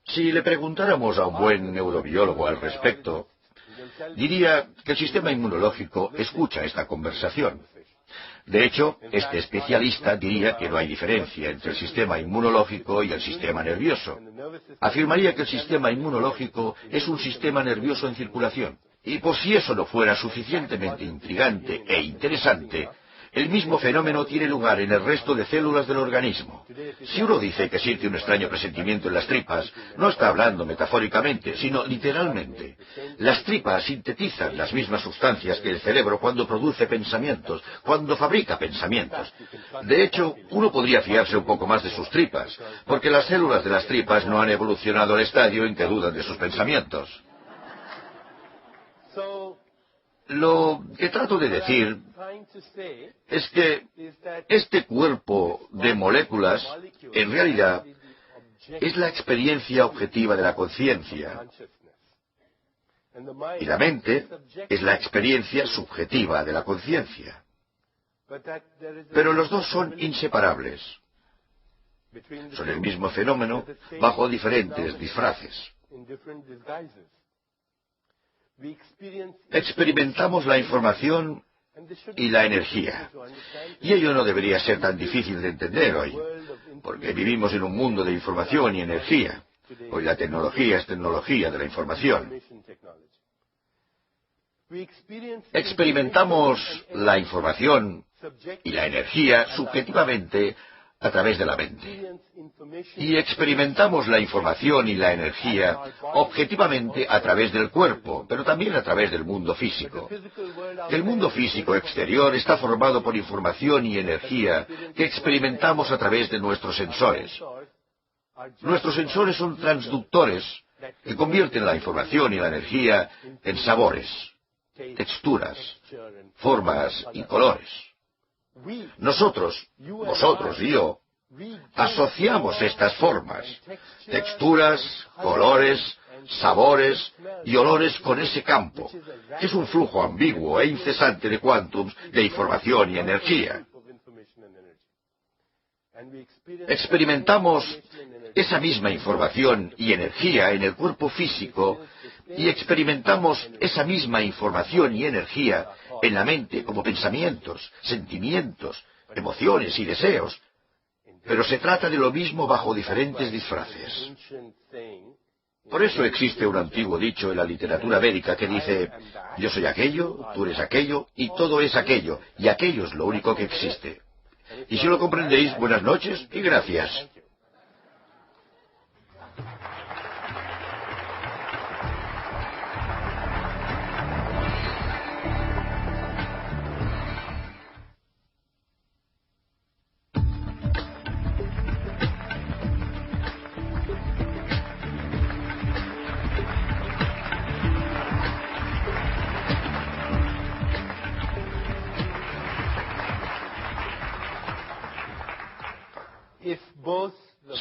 Si le preguntáramos a un buen neurobiólogo al respecto, diría que el sistema inmunológico escucha esta conversación. De hecho, este especialista diría que no hay diferencia entre el sistema inmunológico y el sistema nervioso. Afirmaría que el sistema inmunológico es un sistema nervioso en circulación. Y por si eso no fuera suficientemente intrigante e interesante, el mismo fenómeno tiene lugar en el resto de células del organismo. Si uno dice que siente un extraño presentimiento en las tripas, no está hablando metafóricamente, sino literalmente. Las tripas sintetizan las mismas sustancias que el cerebro cuando produce pensamientos, cuando fabrica pensamientos. De hecho, uno podría fiarse un poco más de sus tripas, porque las células de las tripas no han evolucionado al estadio en que dudan de sus pensamientos. Lo que trato de decir es que este cuerpo de moléculas, en realidad, es la experiencia objetiva de la conciencia. Y la mente es la experiencia subjetiva de la conciencia. Pero los dos son inseparables. Son el mismo fenómeno bajo diferentes disfraces. Experimentamos la información y la energía. Y ello no debería ser tan difícil de entender hoy, porque vivimos en un mundo de información y energía. Hoy la tecnología es tecnología de la información. Experimentamos la información y la energía subjetivamente a través de la mente. Y experimentamos la información y la energía objetivamente a través del cuerpo, pero también a través del mundo físico. El mundo físico exterior está formado por información y energía que experimentamos a través de nuestros sensores. Nuestros sensores son transductores que convierten la información y la energía en sabores, texturas, formas y colores. Nosotros, vosotros y yo, asociamos estas formas, texturas, colores, sabores y olores con ese campo, que es un flujo ambiguo e incesante de cuántums de información y energía. Experimentamos esa misma información y energía en el cuerpo físico y experimentamos esa misma información y energía en la mente como pensamientos, sentimientos, emociones y deseos. Pero se trata de lo mismo bajo diferentes disfraces. Por eso existe un antiguo dicho en la literatura védica que dice: yo soy aquello, tú eres aquello, y todo es aquello, y aquello es lo único que existe. Y si lo comprendéis, buenas noches y gracias.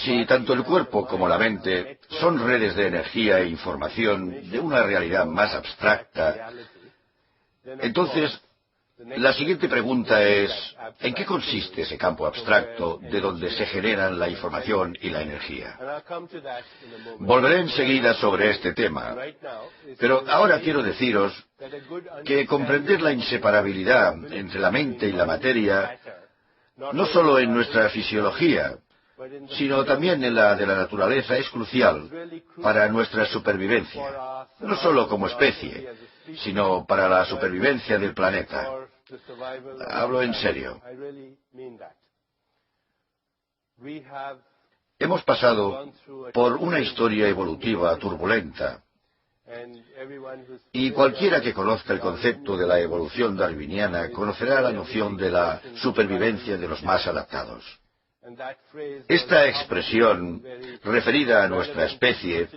Si tanto el cuerpo como la mente son redes de energía e información de una realidad más abstracta, entonces La siguiente pregunta es, ¿en qué consiste ese campo abstracto de donde se generan la información y la energía? Volveré enseguida sobre este tema, pero ahora quiero deciros que comprender la inseparabilidad entre la mente y la materia, no solo en nuestra fisiología, sino también en la de la naturaleza, es crucial para nuestra supervivencia, no solo como especie, sino para la supervivencia del planeta. Hablo en serio. Hemos pasado por una historia evolutiva turbulenta, y cualquiera que conozca el concepto de la evolución darwiniana conocerá la noción de la supervivencia de los más adaptados. Esta expresión, referida a nuestra especie,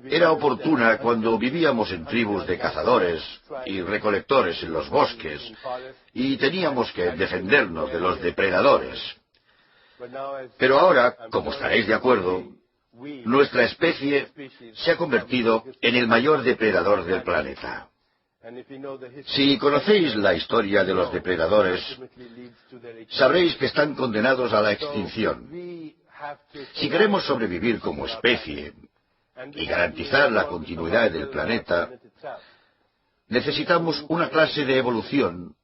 era oportuna cuando vivíamos en tribus de cazadores y recolectores en los bosques y teníamos que defendernos de los depredadores. Pero ahora, como estaréis de acuerdo, nuestra especie se ha convertido en el mayor depredador del planeta. Si conocéis la historia de los depredadores, sabréis que están condenados a la extinción. Si queremos sobrevivir como especie y garantizar la continuidad del planeta, necesitamos una clase de evolución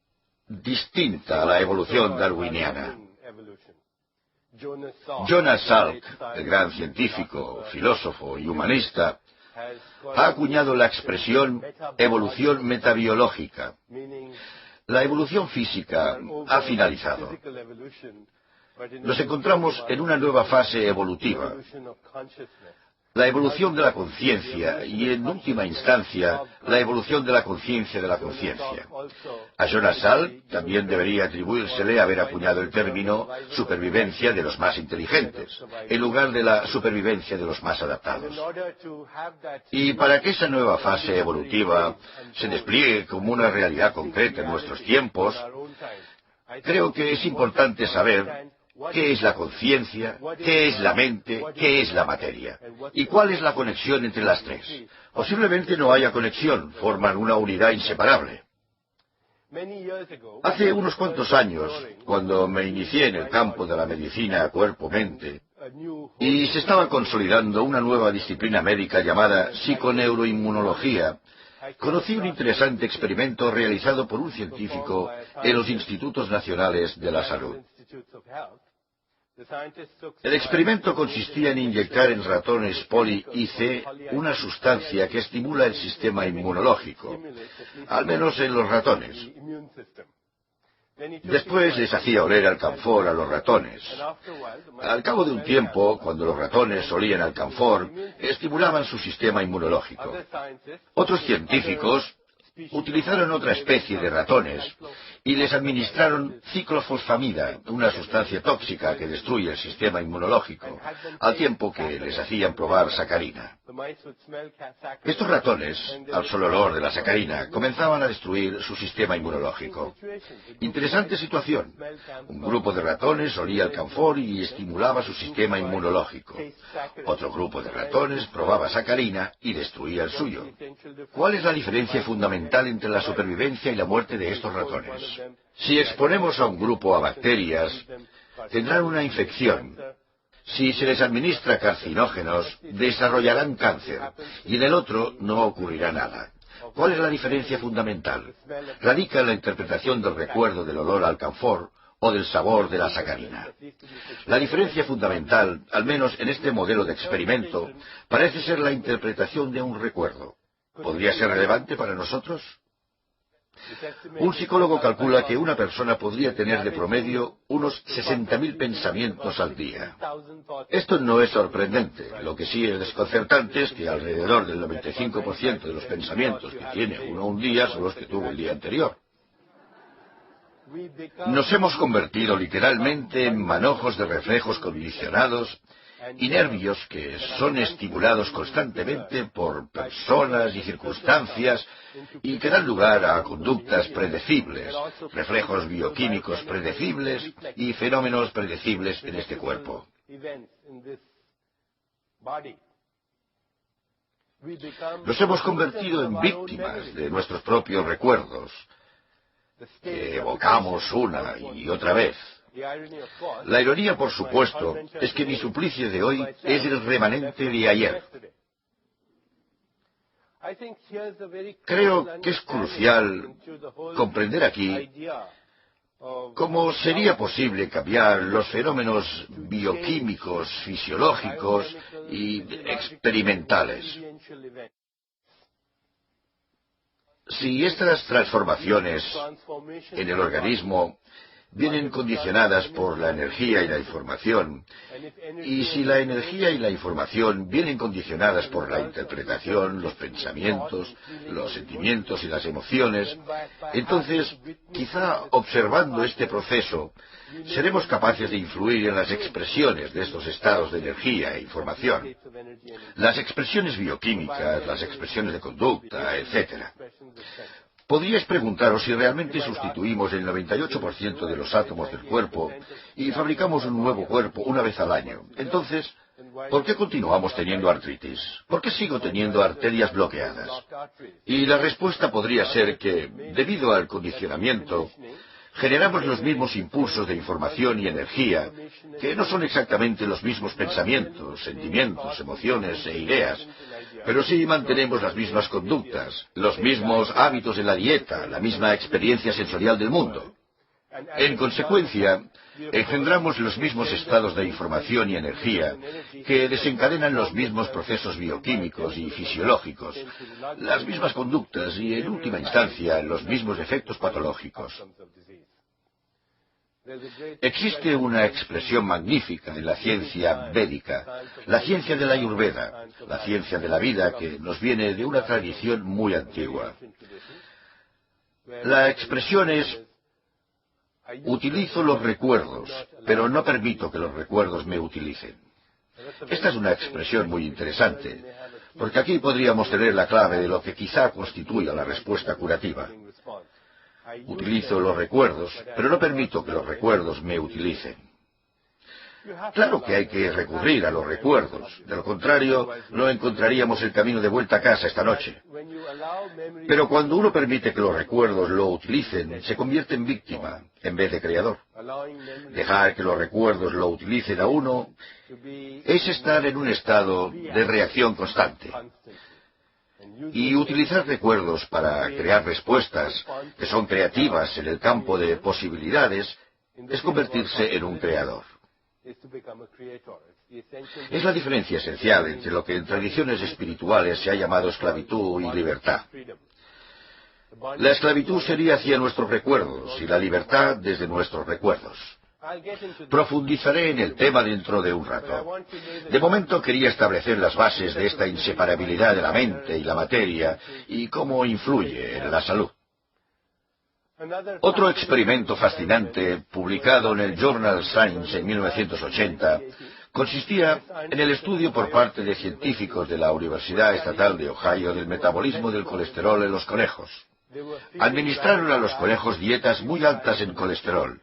distinta a la evolución darwiniana. Jonas Salk, el gran científico, filósofo y humanista, ha acuñado la expresión evolución metabiológica. La evolución física ha finalizado. Nos encontramos en una nueva fase evolutiva, la evolución de la conciencia y, en última instancia, la evolución de la conciencia de la conciencia. A Jonas Salk también debería atribuírsele haber acuñado el término supervivencia de los más inteligentes, en lugar de la supervivencia de los más adaptados. Y para que esa nueva fase evolutiva se despliegue como una realidad concreta en nuestros tiempos, creo que es importante saber ¿qué es la conciencia? ¿Qué es la mente? ¿Qué es la materia? ¿Y cuál es la conexión entre las tres? Posiblemente no haya conexión, forman una unidad inseparable. Hace unos cuantos años, cuando me inicié en el campo de la medicina cuerpo-mente, y se estaba consolidando una nueva disciplina médica llamada psiconeuroinmunología, conocí un interesante experimento realizado por un científico en los Institutos Nacionales de la Salud. El experimento consistía en inyectar en ratones poli-IC una sustancia que estimula el sistema inmunológico, al menos en los ratones. Después les hacía oler alcanfor a los ratones. Al cabo de un tiempo, cuando los ratones olían alcanfor, estimulaban su sistema inmunológico. Otros científicos utilizaron otra especie de ratones y les administraron ciclofosfamida, una sustancia tóxica que destruye el sistema inmunológico, al tiempo que les hacían probar sacarina. Estos ratones, al solo olor de la sacarina, comenzaban a destruir su sistema inmunológico. Interesante situación. Un grupo de ratones olía alcanfor y estimulaba su sistema inmunológico. Otro grupo de ratones probaba sacarina y destruía el suyo. ¿Cuál es la diferencia fundamental entre la supervivencia y la muerte de estos ratones? Si exponemos a un grupo a bacterias, tendrán una infección. Si se les administra carcinógenos, desarrollarán cáncer, y en el otro no ocurrirá nada. ¿Cuál es la diferencia fundamental? Radica en la interpretación del recuerdo del olor al alcanfor o del sabor de la sacarina. La diferencia fundamental, al menos en este modelo de experimento, parece ser la interpretación de un recuerdo. ¿Podría ser relevante para nosotros? Un psicólogo calcula que una persona podría tener de promedio unos 60.000 pensamientos al día. Esto no es sorprendente. Lo que sí es desconcertante es que alrededor del 95% de los pensamientos que tiene uno un día son los que tuvo el día anterior. Nos hemos convertido literalmente en manojos de reflejos condicionados y nervios que son estimulados constantemente por personas y circunstancias y que dan lugar a conductas predecibles, reflejos bioquímicos predecibles y fenómenos predecibles en este cuerpo. Nos hemos convertido en víctimas de nuestros propios recuerdos. que evocamos una y otra vez. La ironía, por supuesto, es que mi suplicio de hoy es el remanente de ayer. Creo que es crucial comprender aquí cómo sería posible cambiar los fenómenos bioquímicos, fisiológicos y experimentales. Si estas transformaciones en el organismo vienen condicionadas por la energía y la información, y si la energía y la información vienen condicionadas por la interpretación, los pensamientos, los sentimientos y las emociones, entonces, quizá observando este proceso, seremos capaces de influir en las expresiones de estos estados de energía e información, las expresiones bioquímicas, las expresiones de conducta, etc. Podríais preguntaros si realmente sustituimos el 98% de los átomos del cuerpo y fabricamos un nuevo cuerpo una vez al año. Entonces, ¿por qué continuamos teniendo artritis? ¿Por qué sigo teniendo arterias bloqueadas? Y la respuesta podría ser que, debido al condicionamiento, generamos los mismos impulsos de información y energía, que no son exactamente los mismos pensamientos, sentimientos, emociones e ideas, pero sí mantenemos las mismas conductas, los mismos hábitos en la dieta, la misma experiencia sensorial del mundo. En consecuencia, engendramos los mismos estados de información y energía que desencadenan los mismos procesos bioquímicos y fisiológicos, las mismas conductas y, en última instancia, los mismos efectos patológicos. Existe una expresión magnífica en la ciencia védica, la ciencia de la Ayurveda, la ciencia de la vida que nos viene de una tradición muy antigua. La expresión es: utilizo los recuerdos, pero no permito que los recuerdos me utilicen. Esta es una expresión muy interesante, porque aquí podríamos tener la clave de lo que quizá constituya la respuesta curativa. Utilizo los recuerdos, pero no permito que los recuerdos me utilicen. Claro que hay que recurrir a los recuerdos, de lo contrario no encontraríamos el camino de vuelta a casa esta noche. Pero cuando uno permite que los recuerdos lo utilicen, se convierte en víctima en vez de creador. Dejar que los recuerdos lo utilicen a uno es estar en un estado de reacción constante. Y utilizar recuerdos para crear respuestas que son creativas en el campo de posibilidades es convertirse en un creador. Es la diferencia esencial entre lo que en tradiciones espirituales se ha llamado esclavitud y libertad. La esclavitud sería hacia nuestros recuerdos y la libertad desde nuestros recuerdos. Profundizaré en el tema dentro de un rato. De momento quería establecer las bases de esta inseparabilidad de la mente y la materia y cómo influye en la salud. Otro experimento fascinante, publicado en el Journal Science en 1980, consistía en el estudio por parte de científicos de la Universidad Estatal de Ohio del metabolismo del colesterol en los conejos. Administraron a los conejos dietas muy altas en colesterol.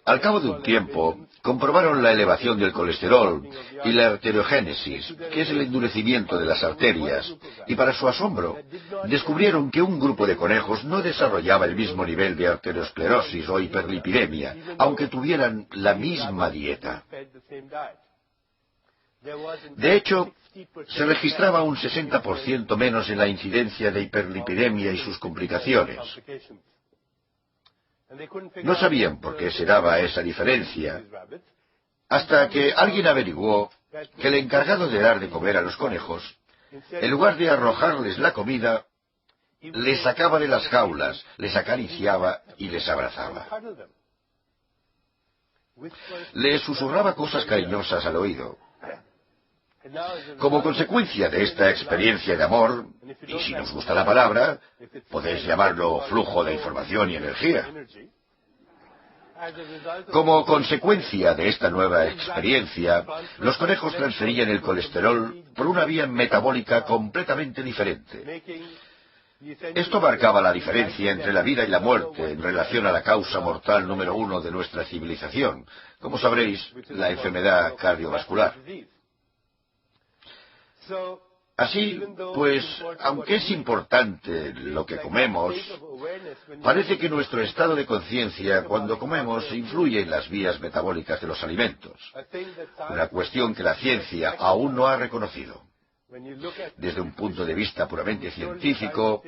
Al cabo de un tiempo, comprobaron la elevación del colesterol y la arteriogénesis, que es el endurecimiento de las arterias, y para su asombro, descubrieron que un grupo de conejos no desarrollaba el mismo nivel de arteriosclerosis o hiperlipidemia, aunque tuvieran la misma dieta. De hecho, se registraba un 60% menos en la incidencia de hiperlipidemia y sus complicaciones. No sabían por qué se daba esa diferencia, hasta que alguien averiguó que el encargado de dar de comer a los conejos, en lugar de arrojarles la comida, les sacaba de las jaulas, les acariciaba y les abrazaba. Les susurraba cosas cariñosas al oído. Como consecuencia de esta experiencia de amor, y si nos gusta la palabra, podéis llamarlo flujo de información y energía. Como consecuencia de esta nueva experiencia, los conejos transferían el colesterol por una vía metabólica completamente diferente. Esto marcaba la diferencia entre la vida y la muerte en relación a la causa mortal número 1 de nuestra civilización, como sabréis, la enfermedad cardiovascular. Así, pues, aunque es importante lo que comemos, Parece que nuestro estado de conciencia cuando comemos influye en las vías metabólicas de los alimentos, una cuestión que la ciencia aún no ha reconocido. Desde un punto de vista puramente científico,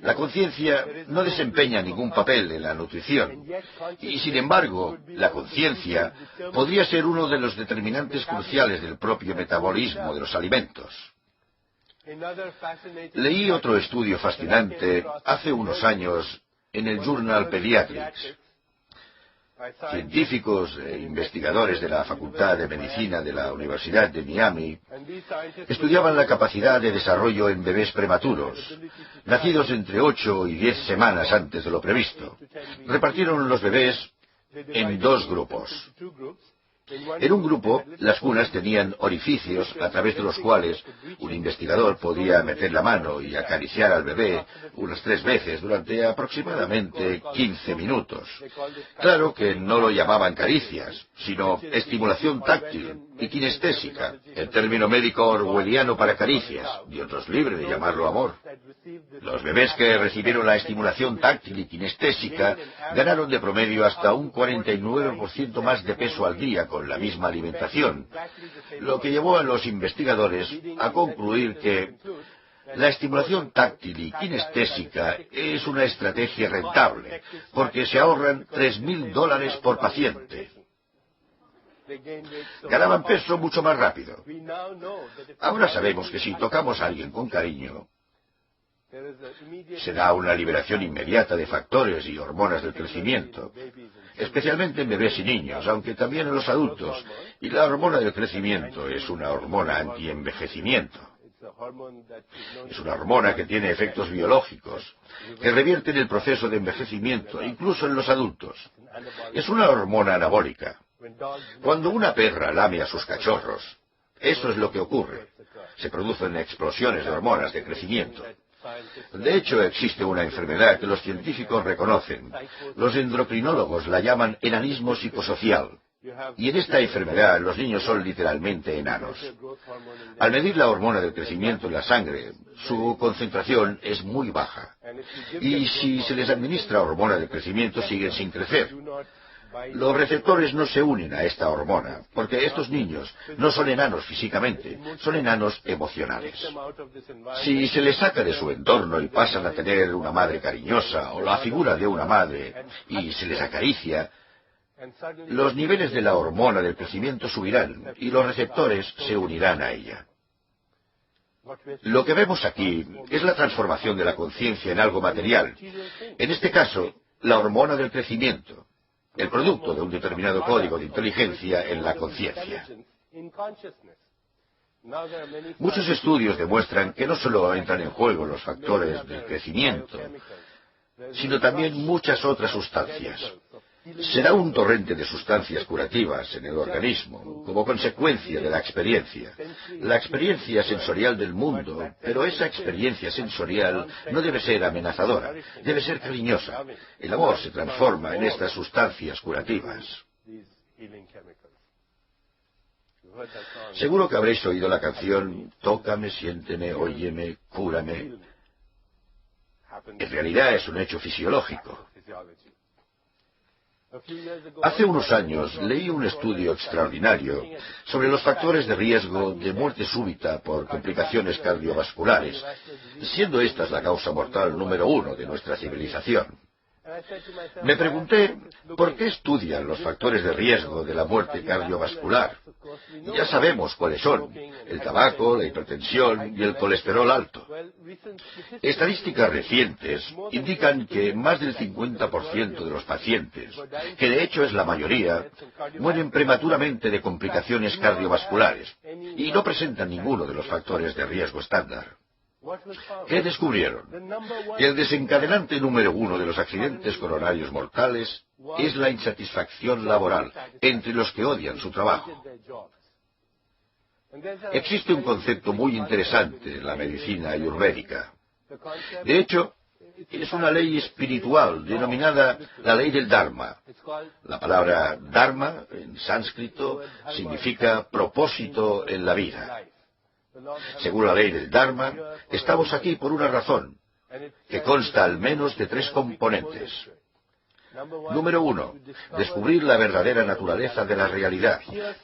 la conciencia no desempeña ningún papel en la nutrición, y sin embargo, la conciencia podría ser uno de los determinantes cruciales del propio metabolismo de los alimentos. Leí otro estudio fascinante hace unos años en el Journal Pediatrics. Científicos e investigadores de la Facultad de Medicina de la Universidad de Miami estudiaban la capacidad de desarrollo en bebés prematuros, nacidos entre 8 y 10 semanas antes de lo previsto. Repartieron los bebés en dos grupos. En un grupo, las cunas tenían orificios a través de los cuales un investigador podía meter la mano y acariciar al bebé unas 3 veces durante aproximadamente 15 minutos. Claro que no lo llamaban caricias, sino estimulación táctil y kinestésica, el término médico orwelliano para caricias, Dios nos libre de llamarlo amor. Los bebés que recibieron la estimulación táctil y kinestésica ganaron de promedio hasta un 49% más de peso al día con la misma alimentación, lo que llevó a los investigadores a concluir que la estimulación táctil y kinestésica es una estrategia rentable, porque se ahorran $3.000 por paciente. Ganaban peso mucho más rápido. Ahora sabemos que si tocamos a alguien con cariño, se da una liberación inmediata de factores y hormonas del crecimiento, especialmente en bebés y niños, aunque también en los adultos, y la hormona del crecimiento es una hormona antienvejecimiento. Es una hormona que tiene efectos biológicos, que revierten el proceso de envejecimiento, incluso en los adultos. Es una hormona anabólica. Cuando una perra lame a sus cachorros, eso es lo que ocurre. Se producen explosiones de hormonas de crecimiento. De hecho, existe una enfermedad que los científicos reconocen. Los endocrinólogos la llaman enanismo psicosocial. Y en esta enfermedad los niños son literalmente enanos. Al medir la hormona del crecimiento en la sangre, su concentración es muy baja. Y si se les administra hormona del crecimiento, siguen sin crecer. Los receptores no se unen a esta hormona, porque estos niños no son enanos físicamente, son enanos emocionales. Si se les saca de su entorno y pasan a tener una madre cariñosa o la figura de una madre y se les acaricia, los niveles de la hormona del crecimiento subirán y los receptores se unirán a ella. Lo que vemos aquí es la transformación de la conciencia en algo material. En este caso, la hormona del crecimiento, el producto de un determinado código de inteligencia en la conciencia. Muchos estudios demuestran que no solo entran en juego los factores del crecimiento, sino también muchas otras sustancias. Será un torrente de sustancias curativas en el organismo, como consecuencia de la experiencia sensorial del mundo, pero esa experiencia sensorial no debe ser amenazadora, debe ser cariñosa. El amor se transforma en estas sustancias curativas. Seguro que habréis oído la canción Tócame, siénteme, óyeme, cúrame. En realidad es un hecho fisiológico. Hace unos años leí un estudio extraordinario sobre los factores de riesgo de muerte súbita por complicaciones cardiovasculares, siendo estas la causa mortal número 1 de nuestra civilización. Me pregunté, ¿por qué estudian los factores de riesgo de la muerte cardiovascular? Ya sabemos cuáles son: el tabaco, la hipertensión y el colesterol alto. Estadísticas recientes indican que más del 50% de los pacientes, que de hecho es la mayoría, mueren prematuramente de complicaciones cardiovasculares y no presentan ninguno de los factores de riesgo estándar. ¿Qué descubrieron? Que el desencadenante número 1 de los accidentes coronarios mortales es la insatisfacción laboral entre los que odian su trabajo. Existe un concepto muy interesante en la medicina ayurvédica. De hecho, es una ley espiritual denominada la ley del Dharma. La palabra Dharma, en sánscrito, significa propósito en la vida. Según la ley del Dharma, estamos aquí por una razón, que consta al menos de 3 componentes. Número 1. Descubrir la verdadera naturaleza de la realidad,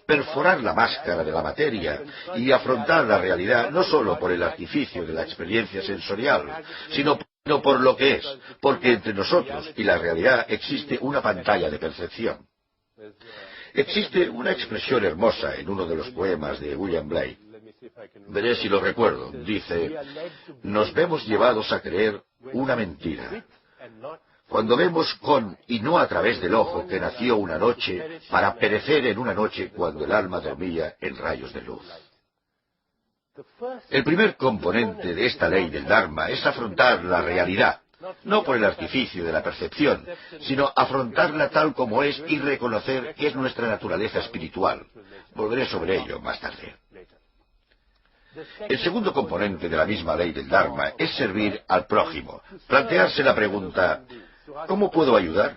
perforar la máscara de la materia y afrontar la realidad no sólo por el artificio de la experiencia sensorial, sino por lo que es, porque entre nosotros y la realidad existe una pantalla de percepción. Existe una expresión hermosa en uno de los poemas de William Blake. Veré si lo recuerdo. Dice: nos vemos llevados a creer una mentira, cuando vemos con y no a través del ojo que nació una noche para perecer en una noche cuando el alma dormía en rayos de luz. El primer componente de esta ley del Dharma es afrontar la realidad, no por el artificio de la percepción, sino afrontarla tal como es y reconocer que es nuestra naturaleza espiritual. Volveré sobre ello más tarde. El segundo componente de la misma ley del Dharma es servir al prójimo, plantearse la pregunta: ¿cómo puedo ayudar?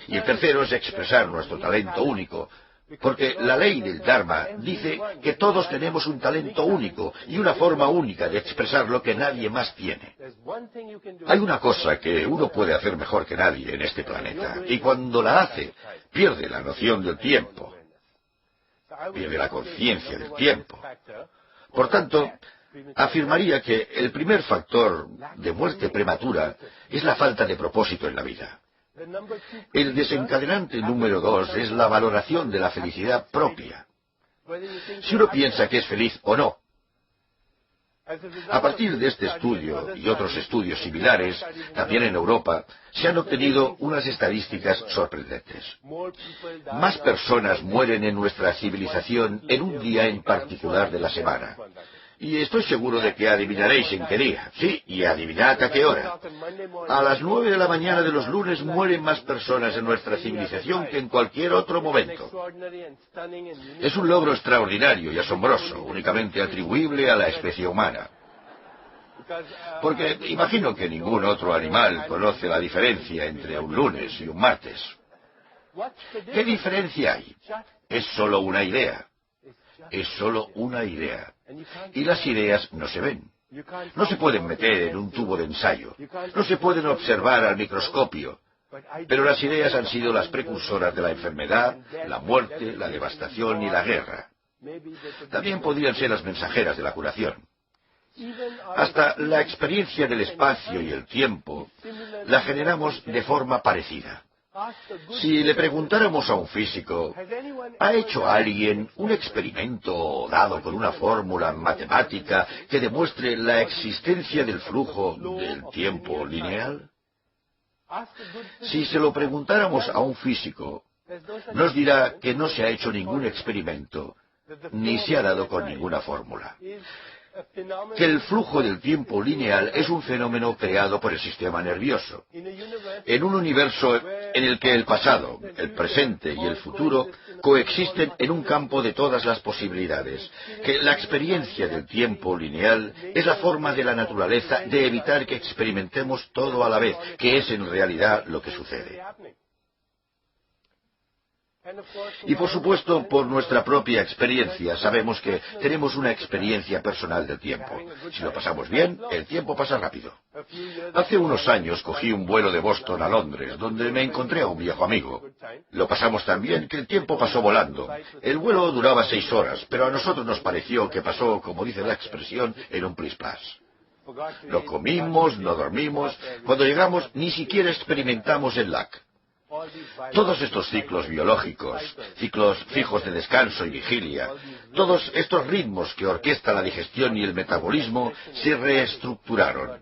Y el tercero es expresar nuestro talento único, porque la ley del Dharma dice que todos tenemos un talento único y una forma única de expresar lo que nadie más tiene. Hay una cosa que uno puede hacer mejor que nadie en este planeta, y cuando la hace, pierde la noción del tiempo, pierde la conciencia del tiempo. Por tanto, afirmaría que el primer factor de muerte prematura es la falta de propósito en la vida. El desencadenante número 2 es la valoración de la felicidad propia. Si uno piensa que es feliz o no. A partir de este estudio y otros estudios similares, también en Europa, se han obtenido unas estadísticas sorprendentes. Más personas mueren en nuestra civilización en un día en particular de la semana. Y estoy seguro de que adivinaréis en qué día. Sí, y adivinad a qué hora. A las 9 de la mañana de los lunes mueren más personas en nuestra civilización que en cualquier otro momento. Es un logro extraordinario y asombroso, únicamente atribuible a la especie humana. Porque imagino que ningún otro animal conoce la diferencia entre un lunes y un martes. ¿Qué diferencia hay? Es solo una idea. Es solo una idea. Y las ideas no se ven. No se pueden meter en un tubo de ensayo. No se pueden observar al microscopio. Pero las ideas han sido las precursoras de la enfermedad, la muerte, la devastación y la guerra. También podrían ser las mensajeras de la curación. Hasta la experiencia del espacio y el tiempo la generamos de forma parecida. Si le preguntáramos a un físico: ¿ha hecho alguien un experimento dado con una fórmula matemática que demuestre la existencia del flujo del tiempo lineal? Si se lo preguntáramos a un físico, nos dirá que no se ha hecho ningún experimento, ni se ha dado con ninguna fórmula. Que el flujo del tiempo lineal es un fenómeno creado por el sistema nervioso. En un universo en el que el pasado, el presente y el futuro coexisten en un campo de todas las posibilidades, que la experiencia del tiempo lineal es la forma de la naturaleza de evitar que experimentemos todo a la vez, que es en realidad lo que sucede. Y por supuesto, por nuestra propia experiencia, sabemos que tenemos una experiencia personal del tiempo. Si lo pasamos bien, el tiempo pasa rápido. Hace unos años cogí un vuelo de Boston a Londres, donde me encontré a un viejo amigo. Lo pasamos tan bien que el tiempo pasó volando. El vuelo duraba 6 horas, pero a nosotros nos pareció que pasó, como dice la expresión, en un plis-plas. No comimos, no dormimos. Cuando llegamos, ni siquiera experimentamos el lag. Todos estos ciclos biológicos, ciclos fijos de descanso y vigilia, todos estos ritmos que orquestan la digestión y el metabolismo se reestructuraron.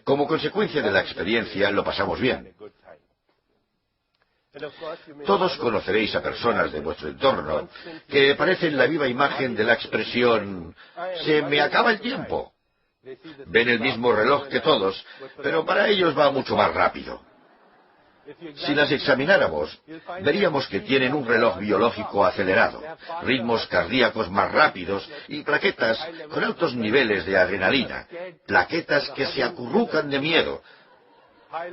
Como consecuencia de la experiencia, lo pasamos bien. Todos conoceréis a personas de vuestro entorno que parecen la viva imagen de la expresión «se me acaba el tiempo». Ven el mismo reloj que todos, pero para ellos va mucho más rápido. Si las examináramos, veríamos que tienen un reloj biológico acelerado, ritmos cardíacos más rápidos y plaquetas con altos niveles de adrenalina, plaquetas que se acurrucan de miedo,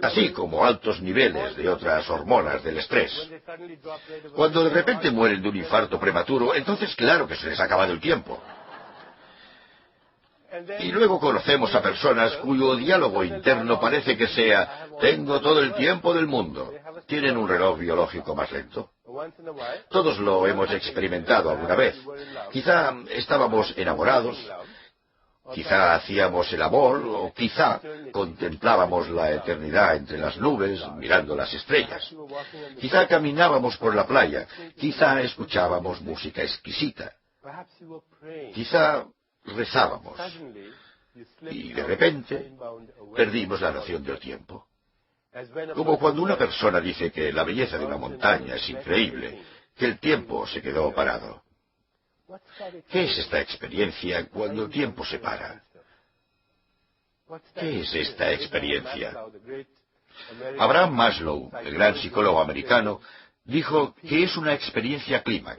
así como altos niveles de otras hormonas del estrés. Cuando de repente mueren de un infarto prematuro, entonces claro que se les ha acabado el tiempo. Y luego conocemos a personas cuyo diálogo interno parece que sea: tengo todo el tiempo del mundo. Tienen un reloj biológico más lento. Todos lo hemos experimentado alguna vez. Quizá estábamos enamorados, quizá hacíamos el amor, o quizá contemplábamos la eternidad entre las nubes, mirando las estrellas. Quizá caminábamos por la playa, quizá escuchábamos música exquisita, quizá rezábamos, y de repente perdimos la noción del tiempo. Como cuando una persona dice que la belleza de una montaña es increíble, que el tiempo se quedó parado. ¿Qué es esta experiencia cuando el tiempo se para? ¿Qué es esta experiencia? Abraham Maslow, el gran psicólogo americano, dijo que es una experiencia clímax.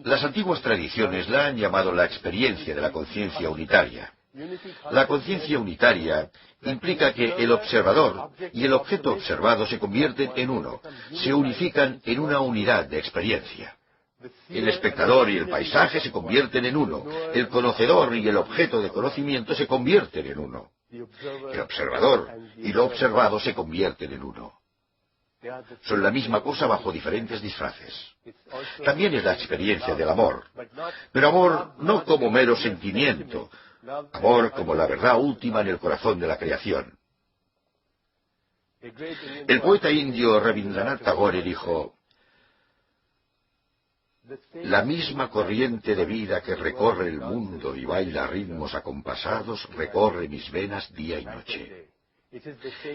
Las antiguas tradiciones la han llamado la experiencia de la conciencia unitaria. La conciencia unitaria implica que el observador y el objeto observado se convierten en uno, se unifican en una unidad de experiencia. El espectador y el paisaje se convierten en uno, el conocedor y el objeto de conocimiento se convierten en uno. El observador y lo observado se convierten en uno. Son la misma cosa bajo diferentes disfraces. También es la experiencia del amor, pero amor no como mero sentimiento, amor como la verdad última en el corazón de la creación. El poeta indio Rabindranath Tagore dijo: la misma corriente de vida que recorre el mundo y baila a ritmos acompasados recorre mis venas día y noche.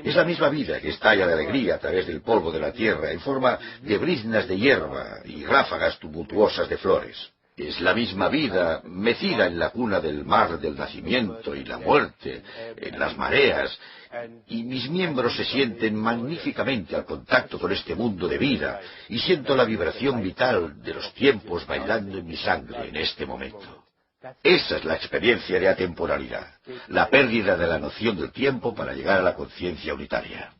Es la misma vida que estalla de alegría a través del polvo de la tierra en forma de briznas de hierba y ráfagas tumultuosas de flores. Es la misma vida mecida en la cuna del mar del nacimiento y la muerte, en las mareas, y mis miembros se sienten magníficamente al contacto con este mundo de vida, y siento la vibración vital de los tiempos bailando en mi sangre en este momento. Esa es la experiencia de atemporalidad, la pérdida de la noción del tiempo para llegar a la conciencia unitaria.